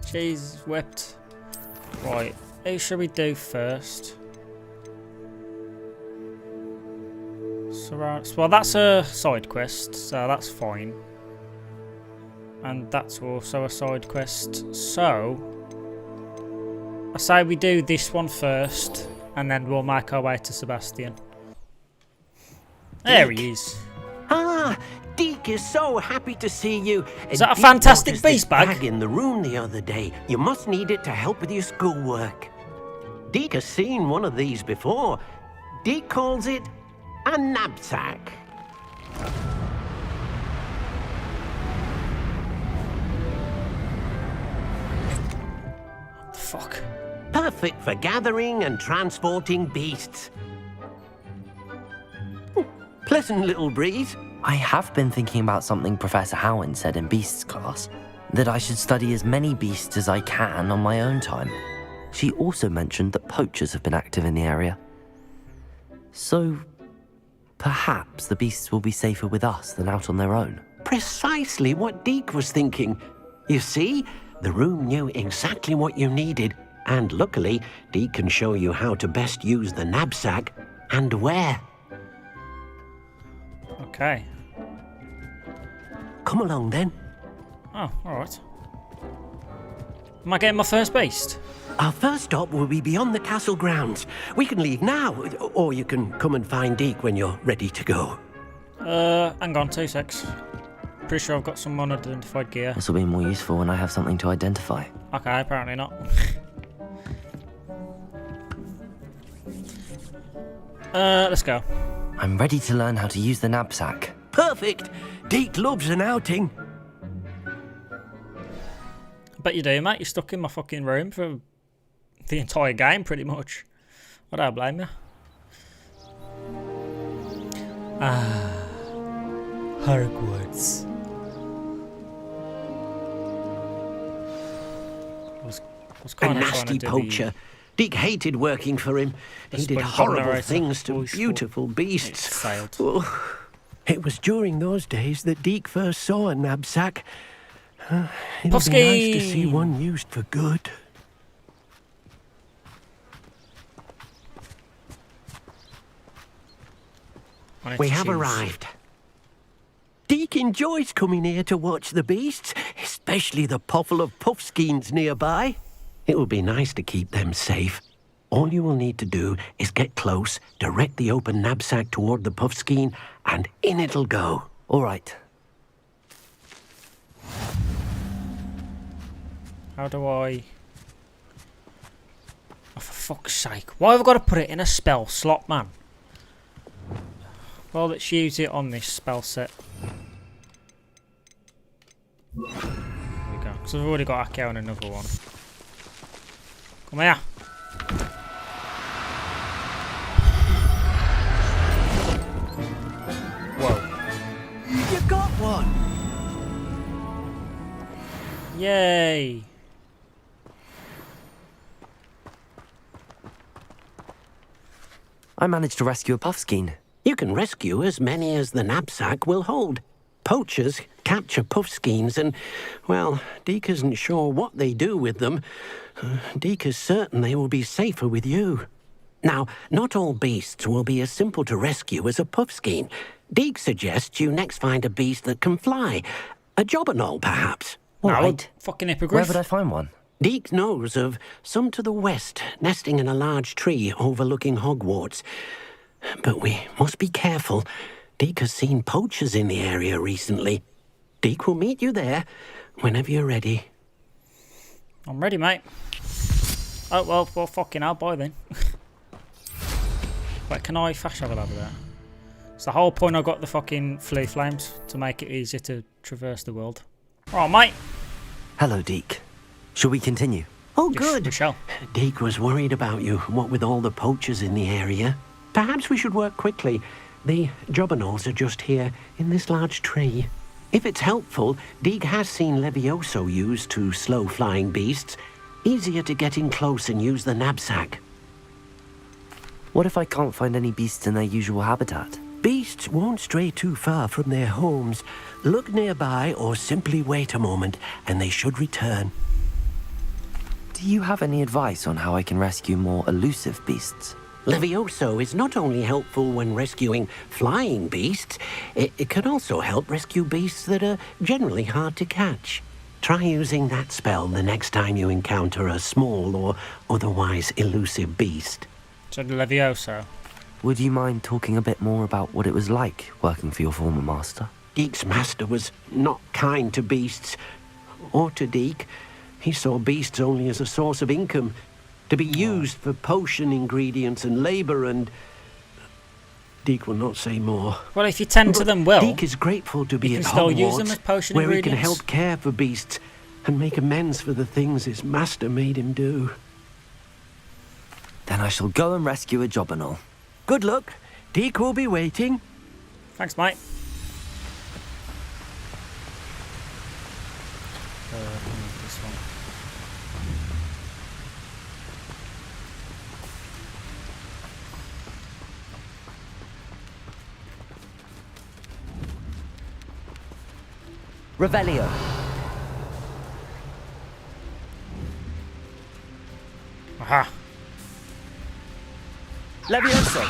Jesus wept. Right, who should we do first? Well, that's a side quest, so that's fine. And that's also a side quest. So, I say we do this one first, and then we'll make our way to Sebastian. There he is. Ah, Deke is so happy to see you. Is that a fantastic beast bag? In the room the other day. You must need it to help with your schoolwork. Deke has seen one of these before. Deke calls it a knapsack. What the fuck? Perfect for gathering and transporting beasts. Pleasant little breeze. I have been thinking about something Professor Howin said in Beasts class, that I should study as many beasts as I can on my own time. She also mentioned that poachers have been active in the area. So, perhaps the beasts will be safer with us than out on their own. Precisely what Deke was thinking. You see, the room knew exactly what you needed, and luckily, Deke can show you how to best use the knapsack and where. Okay. Come along then. Oh, alright. Am I getting my first beast? Our first stop will be beyond the castle grounds. We can leave now, or you can come and find Deke when you're ready to go. Hang on, 2 secs. Pretty sure I've got some unidentified gear. This will be more useful when I have something to identify. Okay, apparently not. Let's go. I'm ready to learn how to use the knapsack. Perfect! Deke loves an outing. I bet you do, mate. You're stuck in my fucking room for the entire game, pretty much. I don't blame you. Hogwarts. Was A nasty poacher. Deke hated working for him. He did horrible things to beautiful beasts. Oh, it was during those days that Deke first saw a knapsack. It'll be nice to see one used for good. We have arrived. Deke enjoys coming here to watch the beasts, especially the puffle of puffskeins nearby. It will be nice to keep them safe. All you will need to do is get close, direct the open knapsack toward the puffskein, and in it'll go. All right. How do I... Oh, for fuck's sake. Why have I got to put it in a spell slot, man? Well, let's use it on this spell set. There we go. Because I've already got Akio on another one. Come here. Whoa. You got one! Yay! I managed to rescue a puffskein. You can rescue as many as the knapsack will hold. Poachers capture puffskeins and, well, Deke isn't sure what they do with them. Deke is certain they will be safer with you. Now, not all beasts will be as simple to rescue as a puffskein. Deke suggests you next find a beast that can fly. A jobberknoll, perhaps. All right. Fucking hippogriff. Where would I find one? Deke knows of some to the west, nesting in a large tree overlooking Hogwarts. But we must be careful. Deke has seen poachers in the area recently. Deke will meet you there whenever you're ready. I'm ready, mate. Oh, well fucking hell, bye then. Wait, can I fast travel over there? It's the whole point I got the fucking flea flames, to make it easier to traverse the world. Alright, mate. Hello, Deke. Shall we continue? Oh, good. Michelle. Deke was worried about you, what with all the poachers in the area. Perhaps we should work quickly. The jobberknolls are just here, in this large tree. If it's helpful, Deke has seen Levioso used to slow flying beasts. Easier to get in close and use the knapsack. What if I can't find any beasts in their usual habitat? Beasts won't stray too far from their homes. Look nearby or simply wait a moment, and they should return. Do you have any advice on how I can rescue more elusive beasts? Levioso is not only helpful when rescuing flying beasts, it can also help rescue beasts that are generally hard to catch. Try using that spell the next time you encounter a small or otherwise elusive beast. So the Levioso. Would you mind talking a bit more about what it was like working for your former master? Deek's master was not kind to beasts, or to Deek. He saw beasts only as a source of income, to be used for potion ingredients and labour, and Deek will not say more. Well, if you tend to them well, Deek is grateful to be at still use them as Hogwarts, potion where he ingredients. can help care for beasts and make amends for the things his master made him do. Then I shall go and rescue a job and all. Good luck. Deek will be waiting. Thanks, mate. This one. Revelio. Aha. Levioso.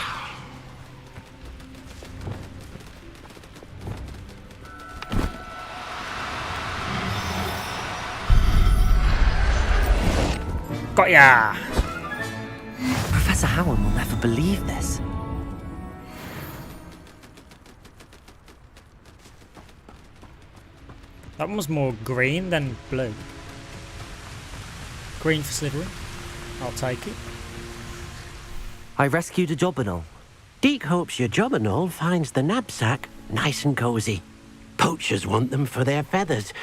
Got ya. Professor Howard will never believe this. That one was more green than blue. Green for Slytherin. I'll take it. I rescued a job and all. Deek hopes your job and all finds the knapsack nice and cosy. Poachers want them for their feathers,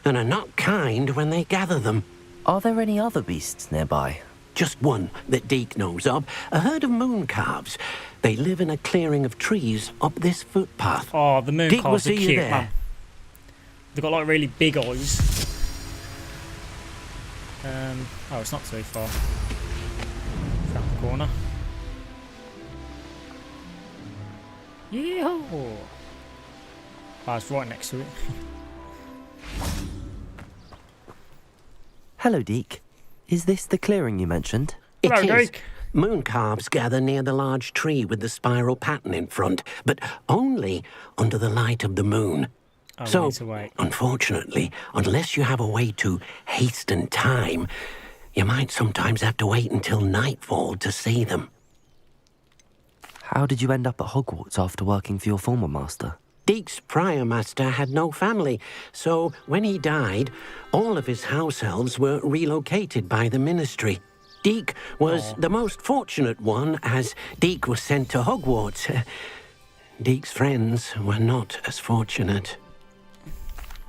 and are not kind when they gather them. Are there any other beasts nearby? Just one that Deek knows of, a herd of moon calves. They live in a clearing of trees up this footpath. Oh, the moon Deek will calves are see you cute, there. man. They've got like really big eyes. Oh, it's not too far. Around the corner. Yeehaw! Oh, it's right next to it. Hello, Deek. Is this the clearing you mentioned? It Hello, is. Deek. Moon calves gather near the large tree with the spiral pattern in front, but only under the light of the moon. Oh, So, we need to wait. unfortunately, unless you have a way to hasten time, you might sometimes have to wait until nightfall to see them. How did you end up at Hogwarts after working for your former master? Deek's prior master had no family, so when he died, all of his house elves were relocated by the ministry. Deek was the most fortunate one, as Deek was sent to Hogwarts. Deek's friends were not as fortunate.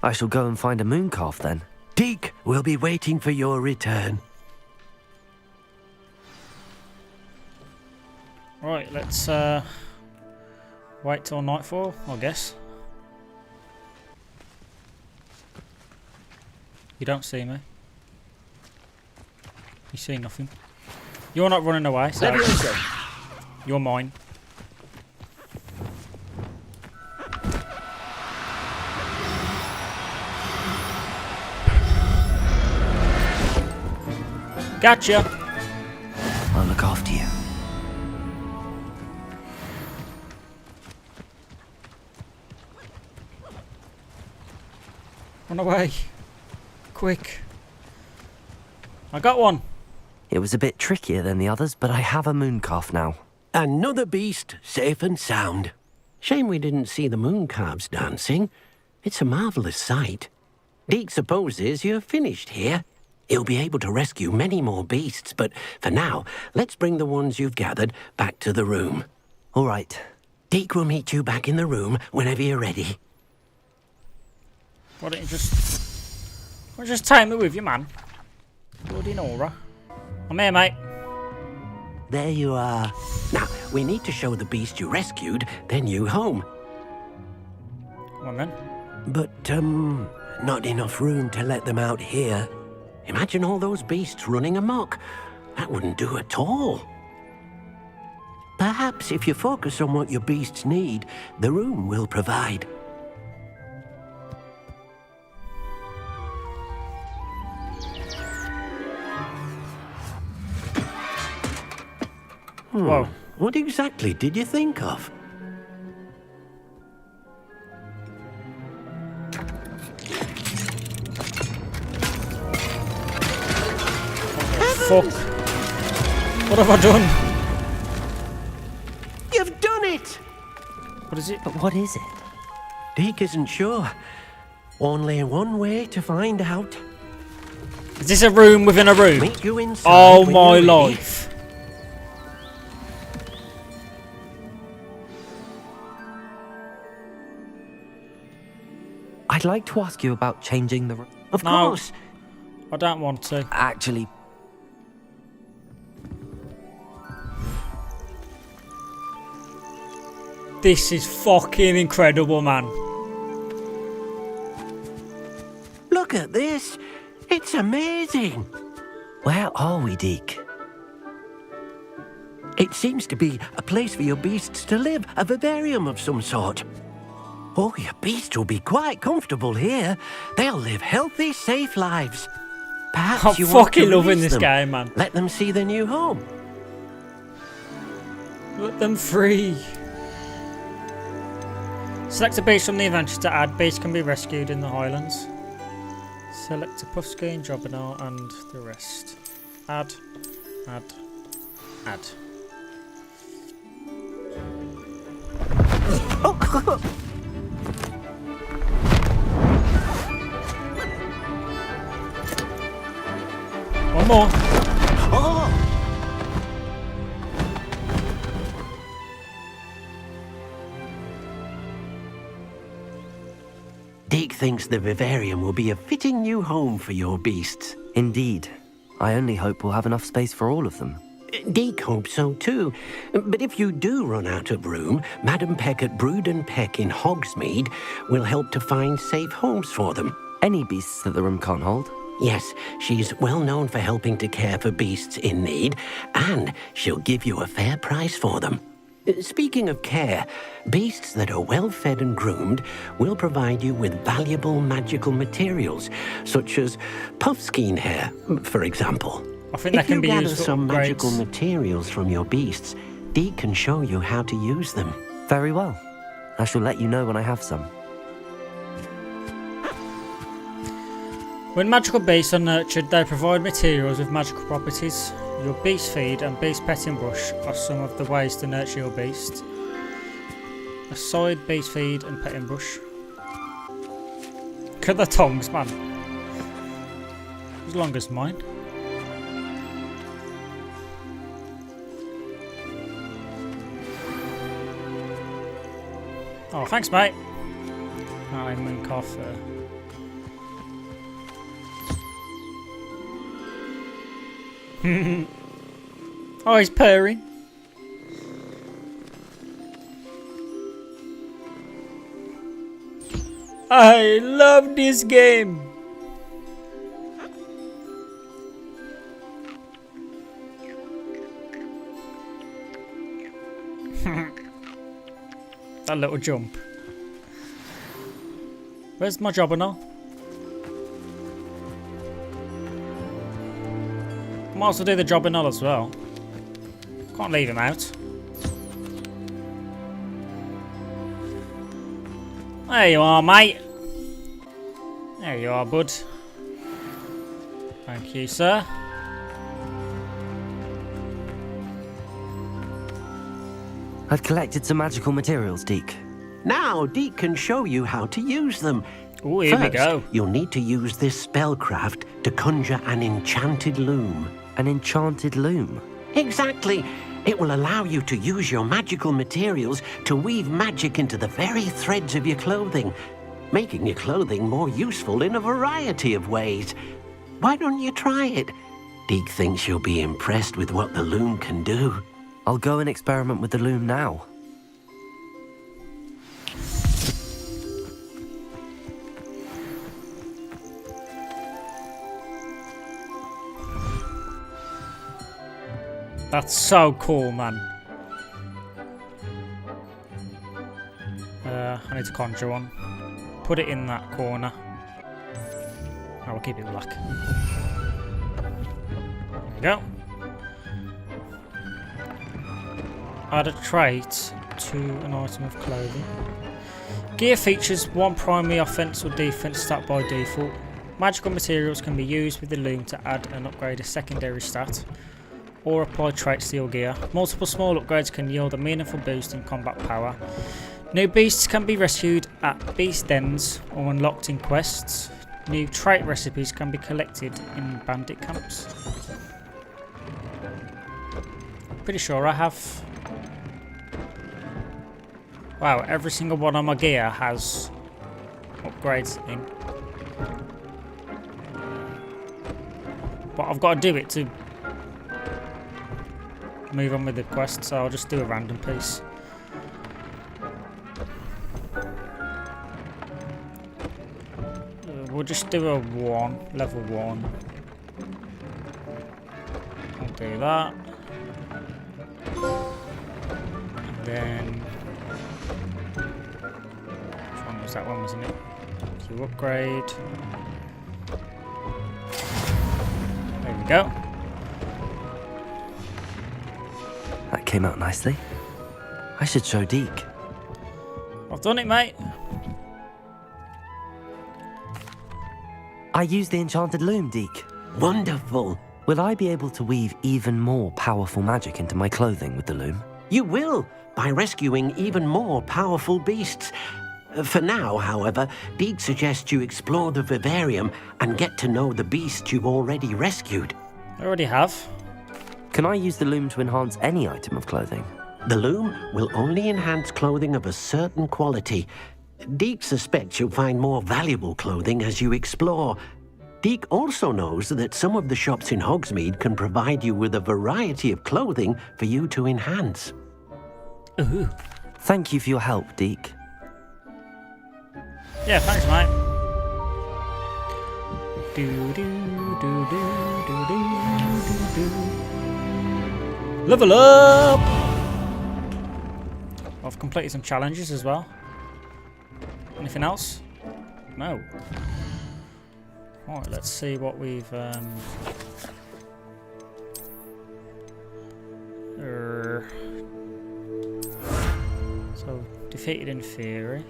I shall go and find a moon calf then. Deek will be waiting for your return. Right, let's wait till nightfall, I guess. You don't see me. You see nothing. You're not running away, so you're mine. Gotcha. I'll look after you. Run away. Quick. I got one. It was a bit trickier than the others, but I have a moon calf now. Another beast, safe and sound. Shame we didn't see the moon calves dancing. It's a marvellous sight. Deek supposes you're finished here. He'll be able to rescue many more beasts, but for now, let's bring the ones you've gathered back to the room. All right. Deek will meet you back in the room whenever you're ready. Why don't you just take me with you, man? Bloody Nora. I'm here, mate. There you are. Now, we need to show the beast you rescued their new home. Come on, then. But, not enough room to let them out here. Imagine all those beasts running amok. That wouldn't do at all. Perhaps if you focus on what your beasts need, the room will provide. Whoa. What exactly did you think of? Fuck. What have I done? You've done it! What is it? But what is it? Deke isn't sure. Only one way to find out. Is this a room within a room? Meet you inside Oh when my you're ready. life. I'd like to ask you about changing the room. Of No. course. I don't want to. Actually, This is fucking incredible, man. Look at this. It's amazing. where are we, Deke? It seems to be a place for your beasts to live, a vivarium of some sort. Oh, your beasts will be quite comfortable here. They'll live healthy, safe lives. Perhaps I'm you want fucking to loving release this them. game, man. Let them see their new home. Let them free. Select a beast from the adventure to add. Beasts can be rescued in the Highlands. Select a Puffskein, Jobberknoll, and the rest. Add, add, add. One more. Oh! Deke thinks the vivarium will be a fitting new home for your beasts. Indeed. I only hope we'll have enough space for all of them. Deke hopes so too. But if you do run out of room, Madam Peck at Brood and Peck in Hogsmeade will help to find safe homes for them. Any beasts that the room can't hold? Yes, she's well known for helping to care for beasts in need, and she'll give you a fair price for them. Speaking of care, beasts that are well fed and groomed will provide you with valuable magical materials, such as puffskein hair, for example. I think that can be If you gather used for some magical upgrades. materials from your beasts, Deke can show you how to use them. Very well. I shall let you know when I have some. When magical beasts are nurtured, they provide materials with magical properties. Your beast feed and beast petting brush are some of the ways to nurture your beast. A side beast feed and petting brush. Look at the tongues, man. As long as mine. Oh, thanks, mate. I'm in cough. Oh, he's purring. I love this game. That little jump. Where's my Jobberknoll? Might also do the Jobberknoll as well. Can't leave him out. There you are, mate. There you are, bud. Thank you, sir. I've collected some magical materials, Deke. Now, Deke can show you how to use them. Oh, here we First, go. You'll need to use this spellcraft to conjure an enchanted loom. An enchanted loom? Exactly. It will allow you to use your magical materials to weave magic into the very threads of your clothing, making your clothing more useful in a variety of ways. Why don't you try it? Deke thinks you'll be impressed with what the loom can do. I'll go and experiment with the loom now. That's so cool, man. I need to conjure one. Put it in that corner. I will keep it black. There we go. Add a trait to an item of clothing. Gear features one primary offense or defense stat by default. Magical materials can be used with the loom to add and upgrade a secondary stat or apply traits to your gear. Multiple small upgrades can yield a meaningful boost in combat power. New beasts can be rescued at beast dens or unlocked in quests. New trait recipes can be collected in bandit camps. Pretty sure I have... Wow, every single one of my gear has upgrades in. But I've got to do it to move on with the quest, so I'll just do a random piece. We'll just do a 1, level 1. I'll do that. And then... which one was that one, wasn't it? You upgrade. There we go. That came out nicely. I should show Deke. I've done it, mate. I used the enchanted loom, Deke. Wonderful. Will I be able to weave even more powerful magic into my clothing with the loom? You will, by rescuing even more powerful beasts. For now, however, Deke suggests you explore the vivarium and get to know the beast you've already rescued. I already have. Can I use the loom to enhance any item of clothing? The loom will only enhance clothing of a certain quality. Deke suspects you'll find more valuable clothing as you explore. Deke also knows that some of the shops in Hogsmeade can provide you with a variety of clothing for you to enhance. Ooh. Thank you for your help, Deke. Yeah, thanks, mate. Do do do do do do do do. Level up! I've completed some challenges as well. Anything else? No. Alright, let's see what we've so defeated in theory.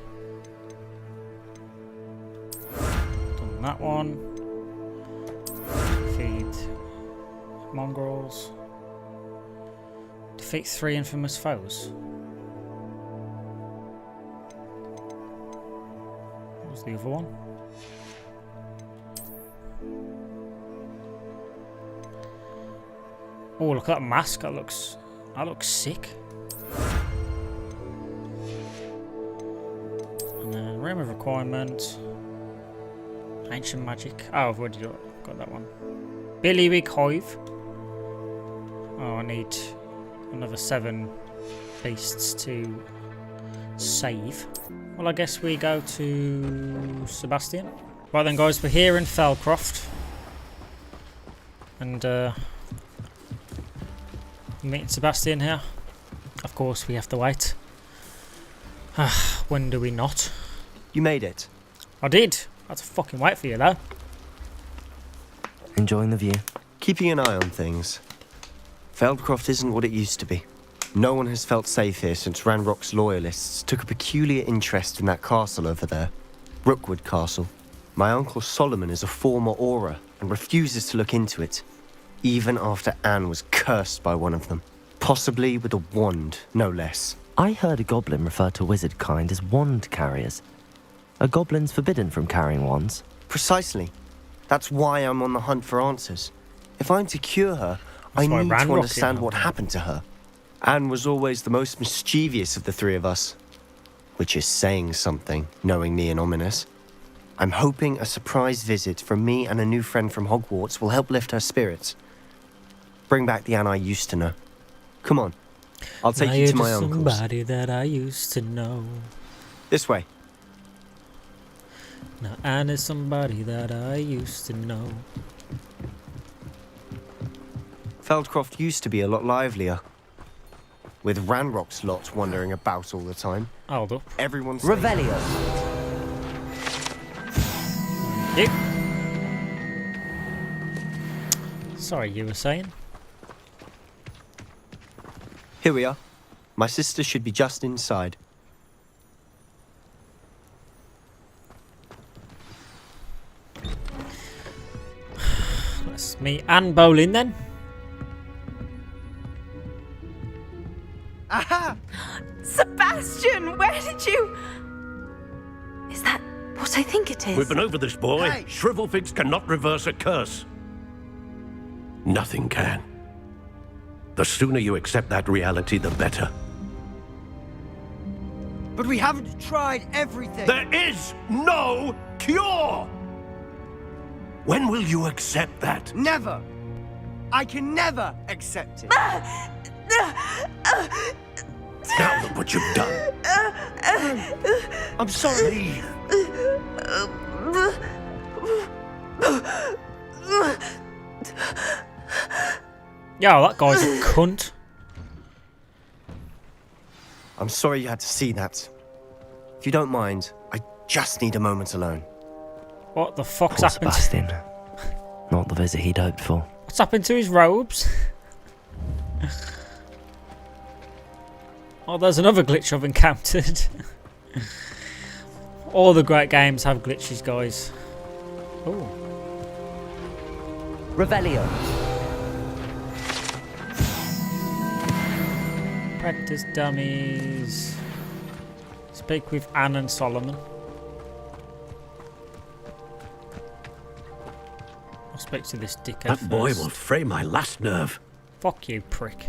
Done that one. Defeat mongrels. Defeat 3 infamous foes. What was the other one? Oh, look at that mask. That looks sick. And then Realm of Requirement. Ancient Magic. Oh, I've already got that one. Bailiwick Hive. Oh, I need another 7 beasts to save. Well, I guess we go to Sebastian. Right then, guys, we're here in Felcroft. And, meeting Sebastian here. Of course, we have to wait. When do we not? You made it. I did. I had to fucking wait for you, though. Enjoying the view. Keeping an eye on things. Feldcroft isn't what it used to be. No one has felt safe here since Ranrock's loyalists took a peculiar interest in that castle over there. Rookwood Castle. My uncle Solomon is a former Auror and refuses to look into it, even after Anne was cursed by one of them. Possibly with a wand, no less. I heard a goblin refer to wizard kind as wand carriers. Are goblins forbidden from carrying wands? Precisely. That's why I'm on the hunt for answers. If I'm to cure her, I need to understand what happened to her. Anne was always the most mischievous of the three of us. Which is saying something, knowing me and Ominous. I'm hoping a surprise visit from me and a new friend from Hogwarts will help lift her spirits. Bring back the Anne I used to know. Come on. I'll take you to my uncle's. Somebody that I used to know. This way. Now Anne is somebody that I used to know. Feldcroft used to be a lot livelier. with Ranrok's lot wandering about all the time. Hold up. Everyone's Revelio. Yep. Sorry, you were saying? Here we are. My sister should be just inside. That's me and Bolin then. Aha! Sebastian, where did you... Is that what I think it is? We've been over this, boy. Hey. Shrivelfigs cannot reverse a curse. Nothing can. The sooner you accept that reality, the better. But we haven't tried everything. There is no cure! When will you accept that? Never. I can never accept it. Now look what you've done. I'm sorry. Yeah, that guy's a cunt. I'm sorry you had to see that. If you don't mind, I just need a moment alone. What the fuck's Poor happened? Sebastian. Not the visit he'd hoped for. What's happened to his robes? Oh, there's another glitch I've encountered. All the great games have glitches, guys. Oh. Revelio. Practice dummies. Speak with Anne and Solomon. I'll speak to this dickhead That boy first. will fray my last nerve. Fuck you, prick.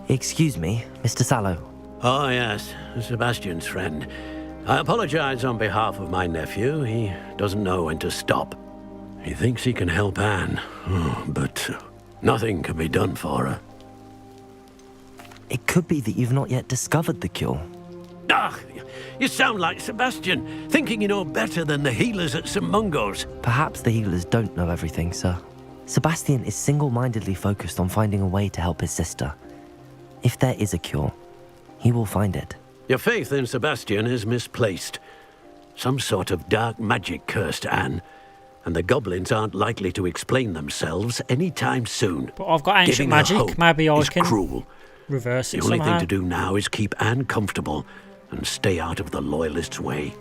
Excuse me, Mr. Sallow. Oh, yes, Sebastian's friend. I apologize on behalf of my nephew. He doesn't know when to stop. He thinks he can help Anne, but nothing can be done for her. It could be that you've not yet discovered the cure. Ah, you sound like Sebastian, thinking you know better than the healers at St. Mungo's. Perhaps the healers don't know everything, sir. Sebastian is single-mindedly focused on finding a way to help his sister. If there is a cure, he will find it. Your faith in Sebastian is misplaced. Some sort of dark magic cursed Anne, and the goblins aren't likely to explain themselves anytime soon. But I've got ancient Giving her magic. hope Maybe I is can cruel. reverse The it only somehow. thing to do now is keep Anne comfortable and stay out of the Loyalists' way.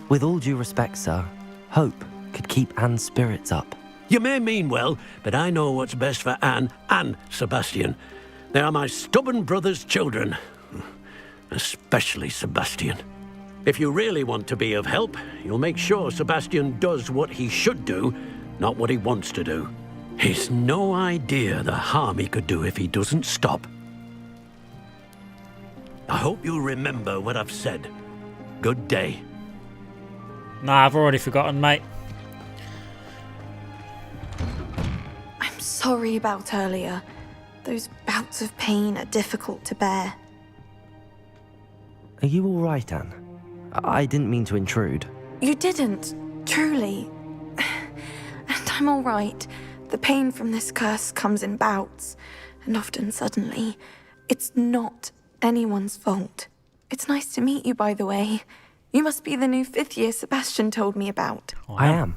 With all due respect, sir, hope could keep Anne's spirits up. You may mean well, but I know what's best for Anne and Sebastian. They are my stubborn brother's children. Especially Sebastian. If you really want to be of help, you'll make sure Sebastian does what he should do, not what he wants to do. He's no idea the harm he could do if he doesn't stop. I hope you'll remember what I've said. Good day. Nah, I've already forgotten, mate. I'm sorry about earlier. Those bouts of pain are difficult to bear. Are you all right, Anne? I didn't mean to intrude. You didn't, truly. And I'm all right. The pain from this curse comes in bouts, and often suddenly. It's not anyone's fault. It's nice to meet you, by the way. You must be the new 5th year Sebastian told me about. I am.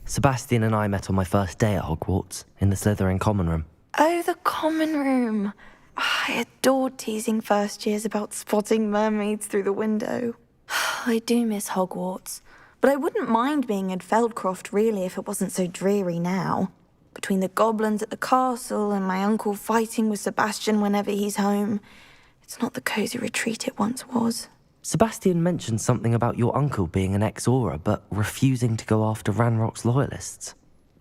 Sebastian and I met on my first day at Hogwarts, in the Slytherin common room. Oh, the common room. I adored teasing first years about spotting mermaids through the window. I do miss Hogwarts, but I wouldn't mind being in Feldcroft really if it wasn't so dreary now. Between the goblins at the castle and my uncle fighting with Sebastian whenever he's home, it's not the cosy retreat it once was. Sebastian mentioned something about your uncle being an ex-Auror, but refusing to go after Ranrock's loyalists.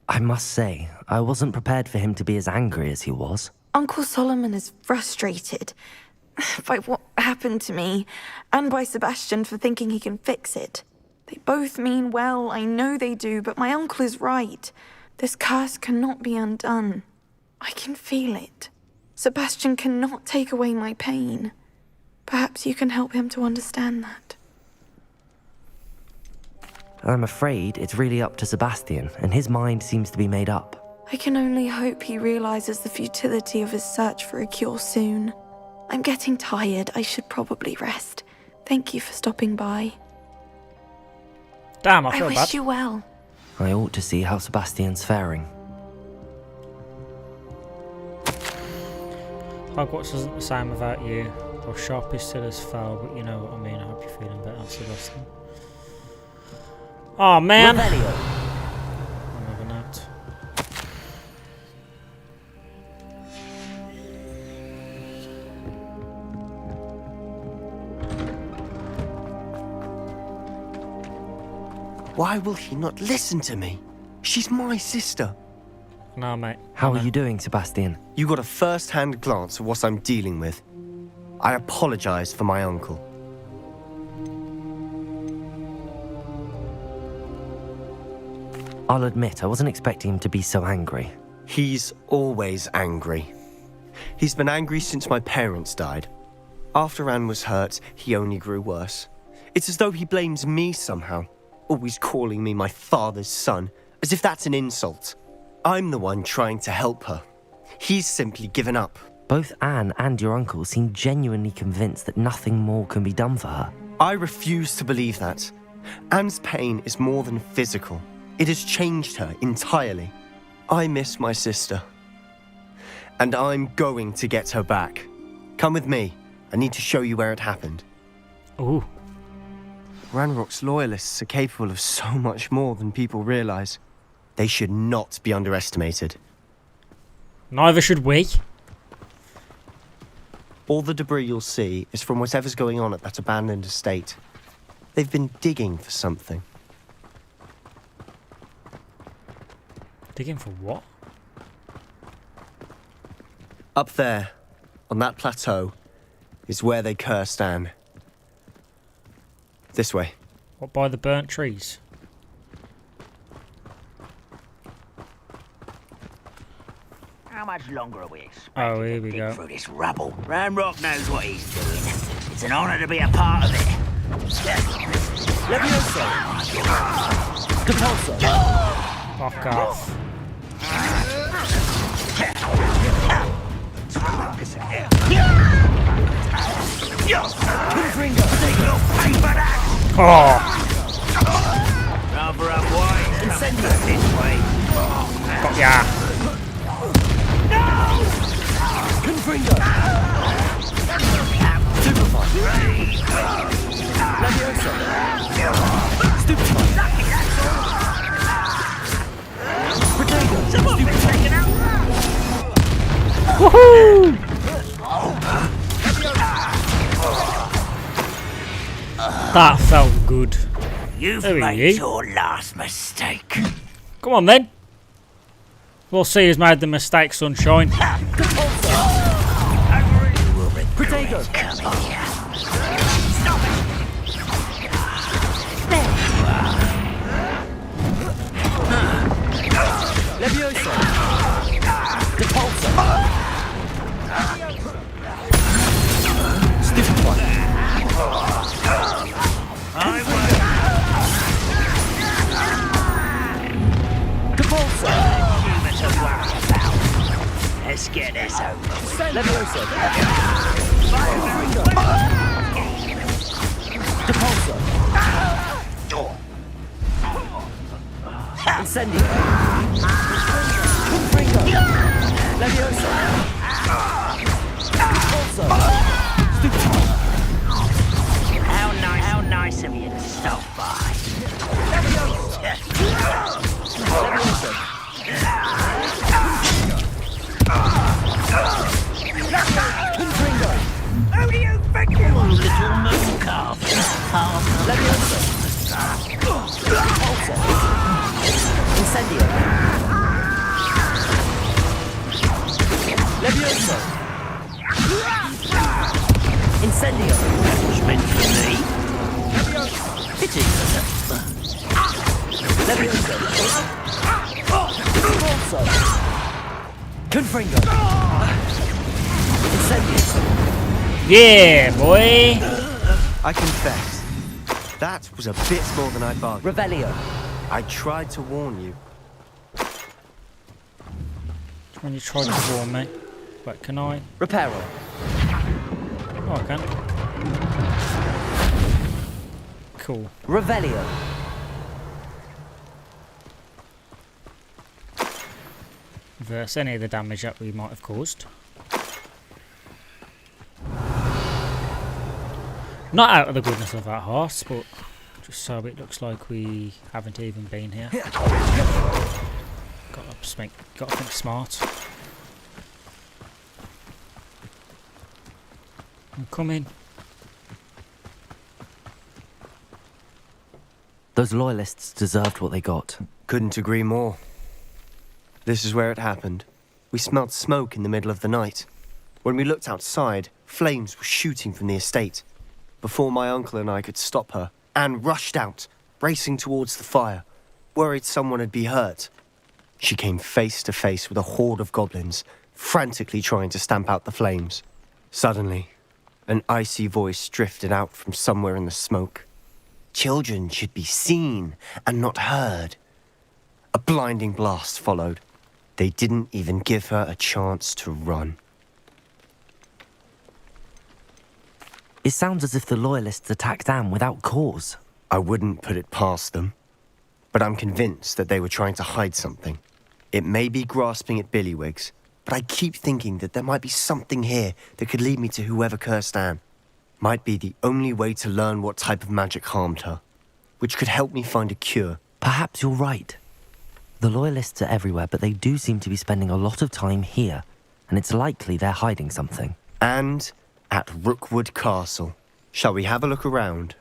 I must say, I wasn't prepared for him to be as angry as he was. Uncle Solomon is frustrated by what happened to me, and by Sebastian for thinking he can fix it. They both mean well, I know they do, but my uncle is right. This curse cannot be undone. I can feel it. Sebastian cannot take away my pain. Perhaps you can help him to understand that. I'm afraid it's really up to Sebastian, and his mind seems to be made up. I can only hope he realizes the futility of his search for a cure soon. I'm getting tired. I should probably rest. Thank you for stopping by. Damn, I feel bad. wish you well. I ought to see how Sebastian's faring. Hogwarts isn't the same without you. Our shop is still as foul, but you know what I mean. I hope you're feeling better, Sebastian. Oh man! Revelio. Another note. Why will he not listen to me? She's my sister. No, mate. How are you doing, Sebastian? You got a first-hand glance of what I'm dealing with. I apologize for my uncle. I'll admit, I wasn't expecting him to be so angry. He's always angry. He's been angry since my parents died. After Anne was hurt, he only grew worse. It's as though he blames me somehow, always calling me my father's son, as if that's an insult. I'm the one trying to help her. He's simply given up. Both Anne and your uncle seem genuinely convinced that nothing more can be done for her. I refuse to believe that. Anne's pain is more than physical. It has changed her entirely. I miss my sister. And I'm going to get her back. Come with me. I need to show you where it happened. Ooh. Ranrock's loyalists are capable of so much more than people realize. They should not be underestimated. Neither should we. All the debris you'll see is from whatever's going on at that abandoned estate. They've been digging for something. Digging for what? Up there, on that plateau, is where they cursed Anne. This way. What, by the burnt trees? How much longer are we expected Oh, here we to dig go. through this rubble? Ranrok knows what he's doing. It's an honor to be a part of it. Levioso. Depulso. Fuck off. Oh! Rubber up wide. Incendio. This way. Got ya. Confringo. Superfine. Levioso. Stupefine. Protego. Stupefine. Woohoo! That felt good. You've There we made go. your last mistake. Come on then. We'll see who's made the mistake, sunshine. Protego. Levioso. Depulso. Stupefine. Depulso. Let's get this over. Levioso. Depulso. Incendio. Confringo. Levioso. Depulso. Stupefine. How nice of you to stop by. Levioso. Confringo. Who do you think you are? Little moon calf. Levioso. Depulso. Incendio. Levioso. Incendio. That was meant for me. It is. Levioso. Depulso. Confringo. Incendio. Yeah, boy. I confess, that was a bit more than I bargained. Revelio. I tried to warn you. When you tried to warn me. But can I? Reparo. Oh, I can. Cool. Revelio. Reverse any of the damage that we might have caused. Not out of the goodness of our hearts, but just so it looks like we haven't even been here. Gotta think smart. I'm coming. Those loyalists deserved what they got. Couldn't agree more. This is where it happened. We smelled smoke in the middle of the night. When we looked outside, flames were shooting from the estate. Before my uncle and I could stop her, Anne rushed out, racing towards the fire, worried someone had been hurt. She came face to face with a horde of goblins, frantically trying to stamp out the flames. Suddenly, an icy voice drifted out from somewhere in the smoke. Children should be seen and not heard. A blinding blast followed. They didn't even give her a chance to run. It sounds as if the loyalists attacked Anne without cause. I wouldn't put it past them, but I'm convinced that they were trying to hide something. It may be grasping at Billywigs, but I keep thinking that there might be something here that could lead me to whoever cursed Anne. Might be the only way to learn what type of magic harmed her, which could help me find a cure. Perhaps you're right. The loyalists are everywhere, but they do seem to be spending a lot of time here, and it's likely they're hiding something. And at Rookwood Castle. Shall we have a look around?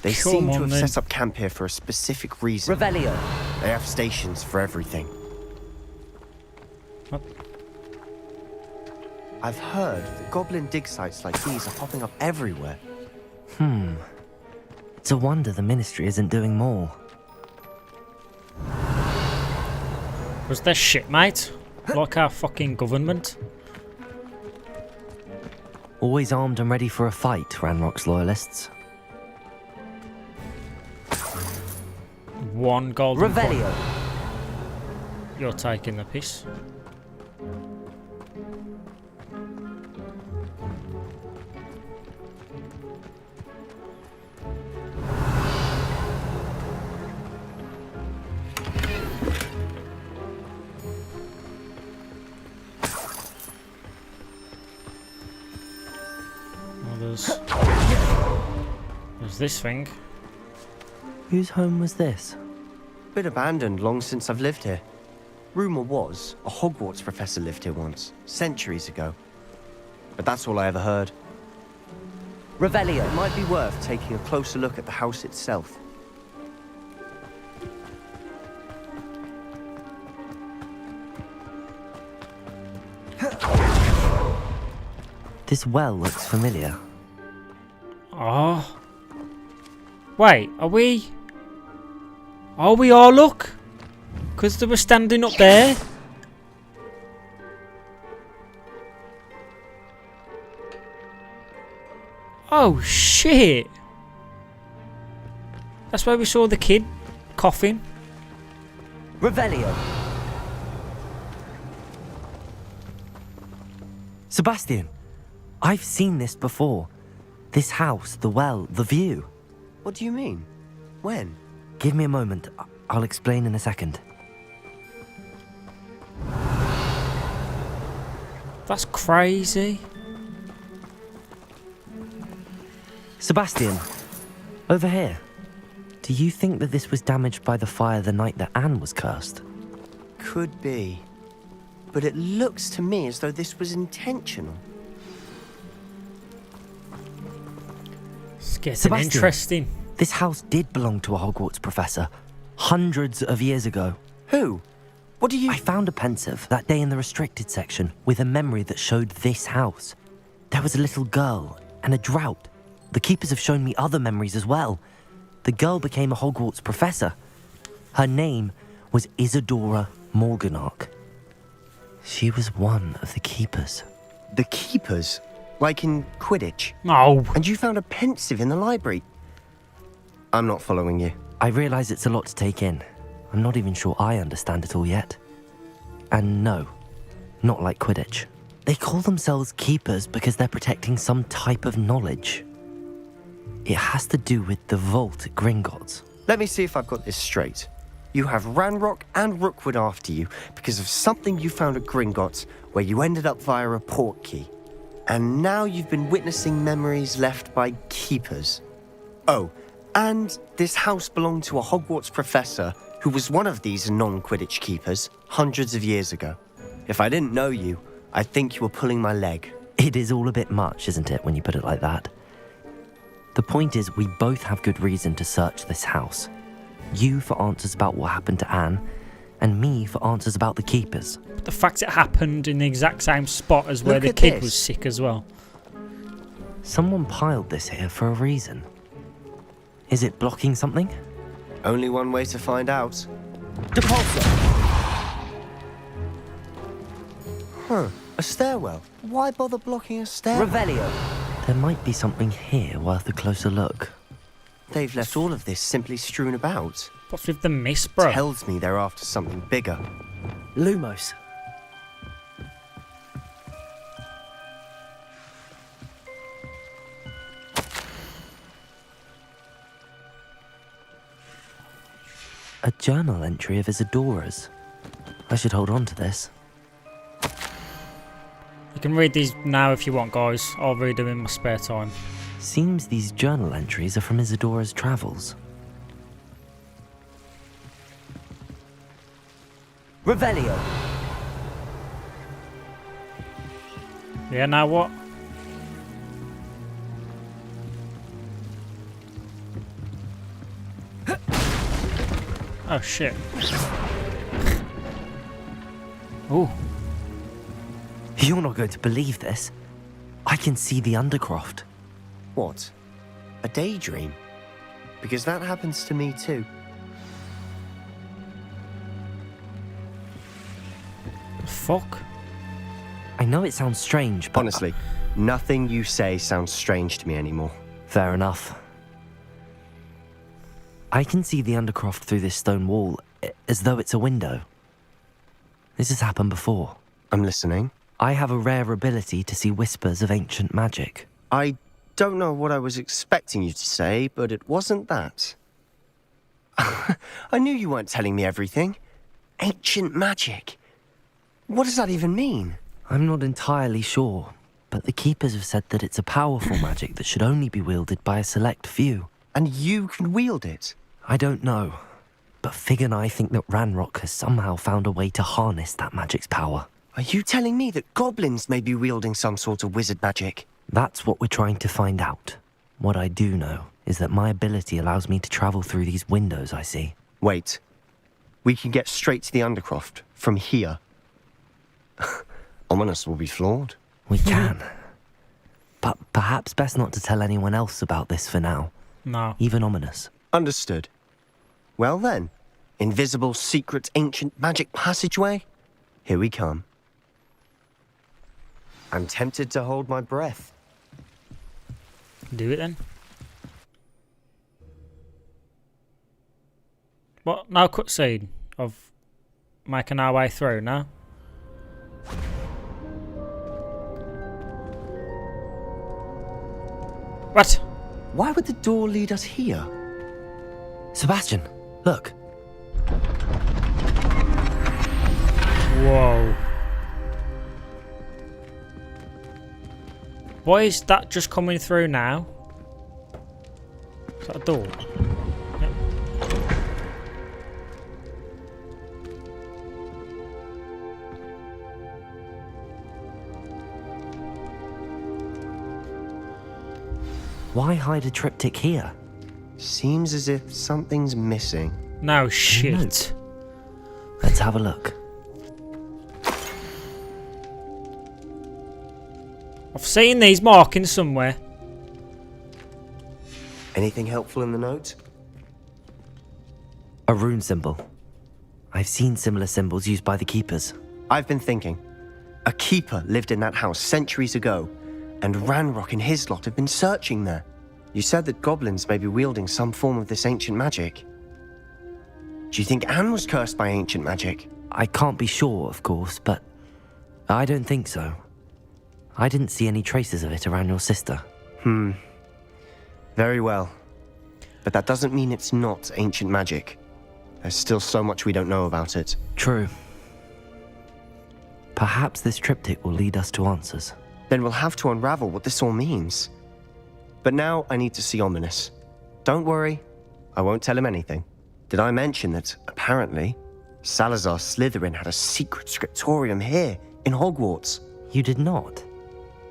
They seem to have set up camp here for a specific reason. Revelio. They have stations for everything. What? I've heard that goblin dig sites like these are popping up everywhere. It's a wonder the Ministry isn't doing more. Was there shit, mate? Like our fucking government? Always armed and ready for a fight, Ranrock's loyalists. One golden Revelio. coin. You're taking the piss. There's this thing. Whose home was this? Been abandoned long since I've lived here. Rumour was a Hogwarts professor lived here once, centuries ago. But that's all I ever heard. Revelio. It might be worth taking a closer look at the house itself. This well looks familiar. Oh. Wait, are we all look? Because they were standing up there. Oh shit. That's where we saw the kid coughing. Revelio. Sebastian, I've seen this before. This house, the well, the view. What do you mean? When? Give me a moment. I'll explain in a second. That's crazy. Sebastian, over here. Do you think that this was damaged by the fire the night that Anne was cursed? Could be. But it looks to me as though this was intentional. It's getting Sebastian, interesting. This house did belong to a Hogwarts professor. Hundreds of years ago. Who? What do you... I found a pensive that day in the restricted section with a memory that showed this house. There was a little girl and a drought. The keepers have shown me other memories as well. The girl became a Hogwarts professor. Her name was Isadora Morganach. She was one of the keepers. The keepers? Like in Quidditch? No. And you found a pensive in the library? I'm not following you. I realise it's a lot to take in. I'm not even sure I understand it all yet. And no, not like Quidditch. They call themselves keepers because they're protecting some type of knowledge. It has to do with the vault at Gringotts. Let me see if I've got this straight. You have Ranrok and Rookwood after you because of something you found at Gringotts where you ended up via a port key. And now you've been witnessing memories left by keepers. Oh, and this house belonged to a Hogwarts professor who was one of these non-Quidditch keepers hundreds of years ago. If I didn't know you, I'd think you were pulling my leg. It is all a bit much, isn't it, when you put it like that? The point is, we both have good reason to search this house. You for answers about what happened to Anne, and me for answers about the keepers. But the fact it happened in the exact same spot as where Look the at kid this. was sick as well. Someone piled this here for a reason. Is it blocking something? Only one way to find out. Depulso! Huh, a stairwell. Why bother blocking a stairwell? Revelio. There might be something here worth a closer look. They've left all of this simply strewn about. What's with the mist, bro? Tells me they're after something bigger. Lumos. A journal entry of Isadora's. I should hold on to this. You can read these now if you want, guys. I'll read them in my spare time. Seems these journal entries are from Isadora's travels. Revelio. Yeah, now what? Oh shit. Ooh. You're not going to believe this. I can see the Undercroft. What? A daydream? Because that happens to me too. Fuck. I know it sounds strange, but... Honestly, nothing you say sounds strange to me anymore. Fair enough. I can see the Undercroft through this stone wall, as though it's a window. This has happened before. I'm listening. I have a rare ability to see whispers of ancient magic. I don't know what I was expecting you to say, but it wasn't that. I knew you weren't telling me everything. Ancient magic. What does that even mean? I'm not entirely sure, but the Keepers have said that it's a powerful magic that should only be wielded by a select few. And you can wield it? I don't know, but Fig and I think that Ranrok has somehow found a way to harness that magic's power. Are you telling me that goblins may be wielding some sort of wizard magic? That's what we're trying to find out. What I do know is that my ability allows me to travel through these windows I see. Wait. We can get straight to the Undercroft from here. Ominous will be flawed. We can. But perhaps best not to tell anyone else about this for now. No. Even Ominous. Understood. Well then, invisible, secret, ancient magic passageway? Here we come. I'm tempted to hold my breath. Do it then. What? No cutscene of making our way through, no? What? Why would the door lead us here? Sebastian, look. Whoa. Why is that just coming through now? Is that a door? Yep. Why hide a triptych here? Seems as if something's missing. No shit. Let's have a look. I've seen these markings somewhere. Anything helpful in the note? A rune symbol. I've seen similar symbols used by the Keepers. I've been thinking. A keeper lived in that house centuries ago, and Ranrok and his lot have been searching there. You said that goblins may be wielding some form of this ancient magic. Do you think Anne was cursed by ancient magic? I can't be sure, of course, but I don't think so. I didn't see any traces of it around your sister. Very well. But that doesn't mean it's not ancient magic. There's still so much we don't know about it. True. Perhaps this triptych will lead us to answers. Then we'll have to unravel what this all means. But now I need to see Ominous. Don't worry, I won't tell him anything. Did I mention that, apparently, Salazar Slytherin had a secret scriptorium here, in Hogwarts? You did not?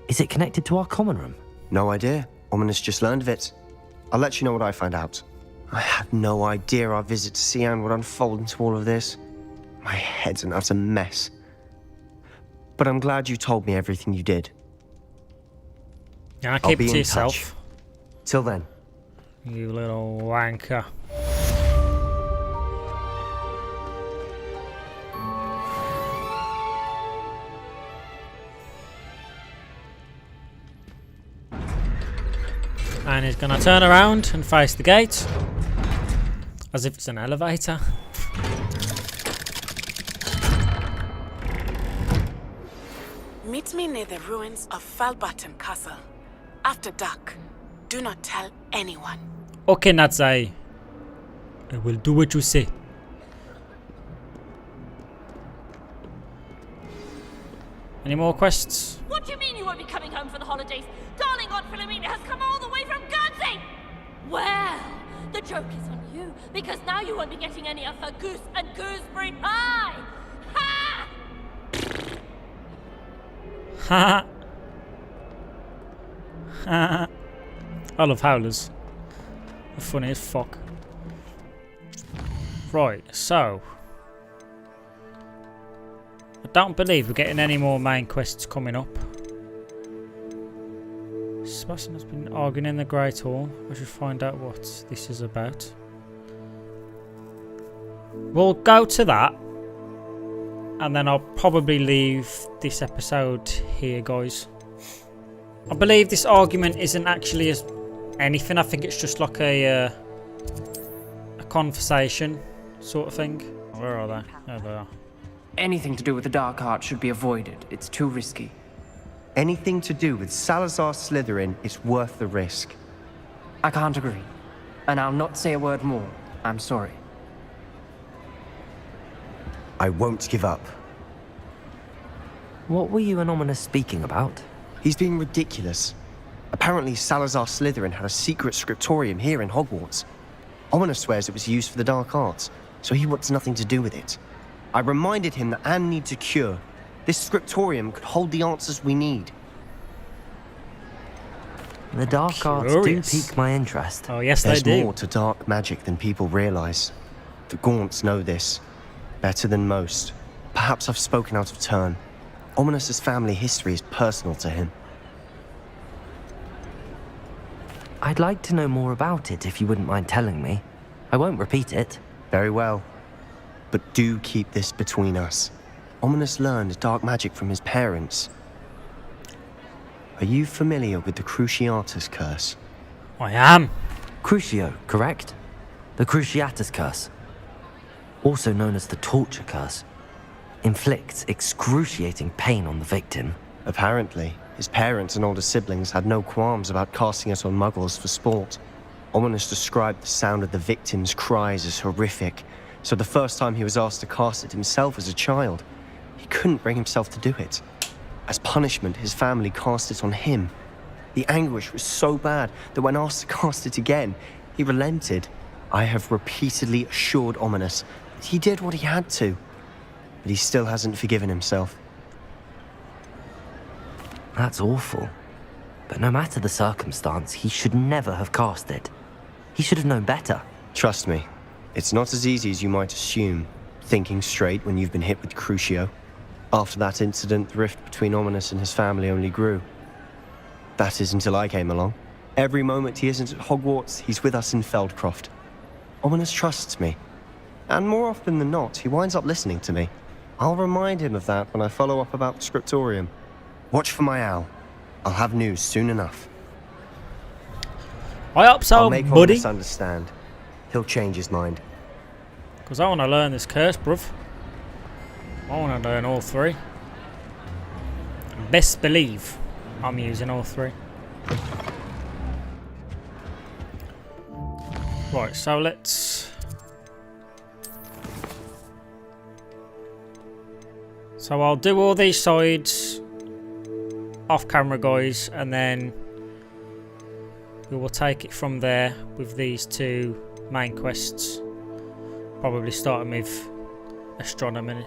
Is it connected to our common room? No idea. Ominous just learned of it. I'll let you know what I find out. I had no idea our visit to Cian would unfold into all of this. My head's an utter mess. But I'm glad you told me everything you did. Yeah, keep it to yourself. Touch. Till then. You little wanker. And he's going to turn around and face the gate. As if it's an elevator. Meet me near the ruins of Falbaton Castle. After dark. Do not tell anyone. Okay, Natsai. I will do what you say. Any more quests? What do you mean you won't be coming home for the holidays? Darling Aunt Philomena has come all the way from Guernsey! Well, the joke is on you, because now you won't be getting any of her goose and gooseberry pie! Ha! Ha! Ha! I love howlers. They're funny as fuck. Right, so I don't believe we're getting any more main quests coming up. Sebastian has been arguing in the Great Hall. I should find out what this is about. We'll go to that, and then I'll probably leave this episode here, guys. I believe this argument isn't actually anything. I think it's just like a conversation sort of thing. Where are they? There they are. Anything to do with the dark art should be avoided. It's too risky. Anything to do with Salazar Slytherin is worth the risk. I can't agree. And I'll not say a word more. I'm sorry. I won't give up. What were you and Ominous speaking about? He's being ridiculous. Apparently Salazar Slytherin had a secret scriptorium here in Hogwarts. Ominous swears it was used for the dark arts, so he wants nothing to do with it. I reminded him that Anne needs a cure. This scriptorium could hold the answers we need. The dark arts do pique my interest. Oh yes, There's they do. more to dark magic than people realize. The Gaunts know this better than most. Perhaps I've spoken out of turn. Ominous's family history is personal to him. I'd like to know more about it if you wouldn't mind telling me. I won't repeat it. Very well. But do keep this between us. Ominous learned dark magic from his parents. Are you familiar with the Cruciatus Curse? I am. Crucio, correct? The Cruciatus Curse. Also known as the Torture Curse. Inflicts excruciating pain on the victim. Apparently, his parents and older siblings had no qualms about casting it on muggles for sport. Ominous described the sound of the victim's cries as horrific, so the first time he was asked to cast it himself as a child, he couldn't bring himself to do it. As punishment, his family cast it on him. The anguish was so bad that when asked to cast it again, he relented. I have repeatedly assured Ominous that he did what he had to, but he still hasn't forgiven himself. That's awful. But no matter the circumstance, he should never have cast it. He should have known better. Trust me, it's not as easy as you might assume, thinking straight when you've been hit with Crucio. After that incident, the rift between Ominous and his family only grew. That is until I came along. Every moment he isn't at Hogwarts, he's with us in Feldcroft. Ominous trusts me. And more often than not, he winds up listening to me. I'll remind him of that when I follow up about the scriptorium. Watch for my owl. I'll have news soon enough. I hope so, I'll make buddy. Ominous understand. He'll change his mind. Because I want to learn this curse, bruv. I want to learn all 3. Best believe I'm using all 3. Right, so let's... So I'll do all these sides off camera, guys, and then we will take it from there with these 2 main quests. Probably starting with astronomy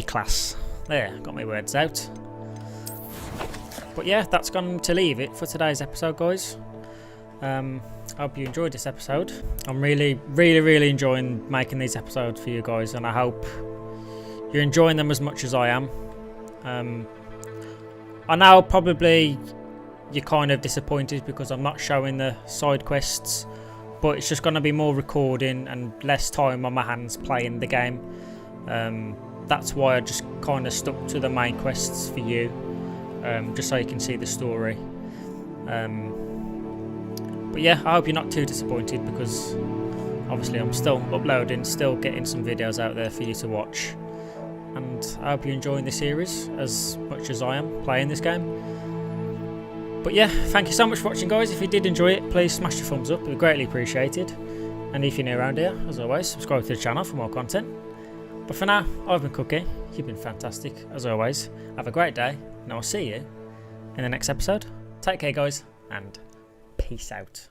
class. There, got my words out. But yeah, that's going to leave it for today's episode, guys. I hope you enjoyed this episode. I'm really enjoying making these episodes for you guys, and I hope you're enjoying them as much as I am. I know probably you're kind of disappointed because I'm not showing the side quests, but it's just going to be more recording and less time on my hands playing the game. That's why I just kind of stuck to the main quests for you, just so you can see the story. But yeah, I hope you're not too disappointed, because obviously I'm still uploading, still getting some videos out there for you to watch. And I hope you're enjoying the series as much as I am playing this game. But yeah, thank you so much for watching, guys. If you did enjoy it, please smash the thumbs up. It would be greatly appreciated. And if you're new around here, as always, subscribe to the channel for more content. But for now, I've been Cookie. You've been fantastic, as always. Have a great day, and I'll see you in the next episode. Take care, guys, and peace out.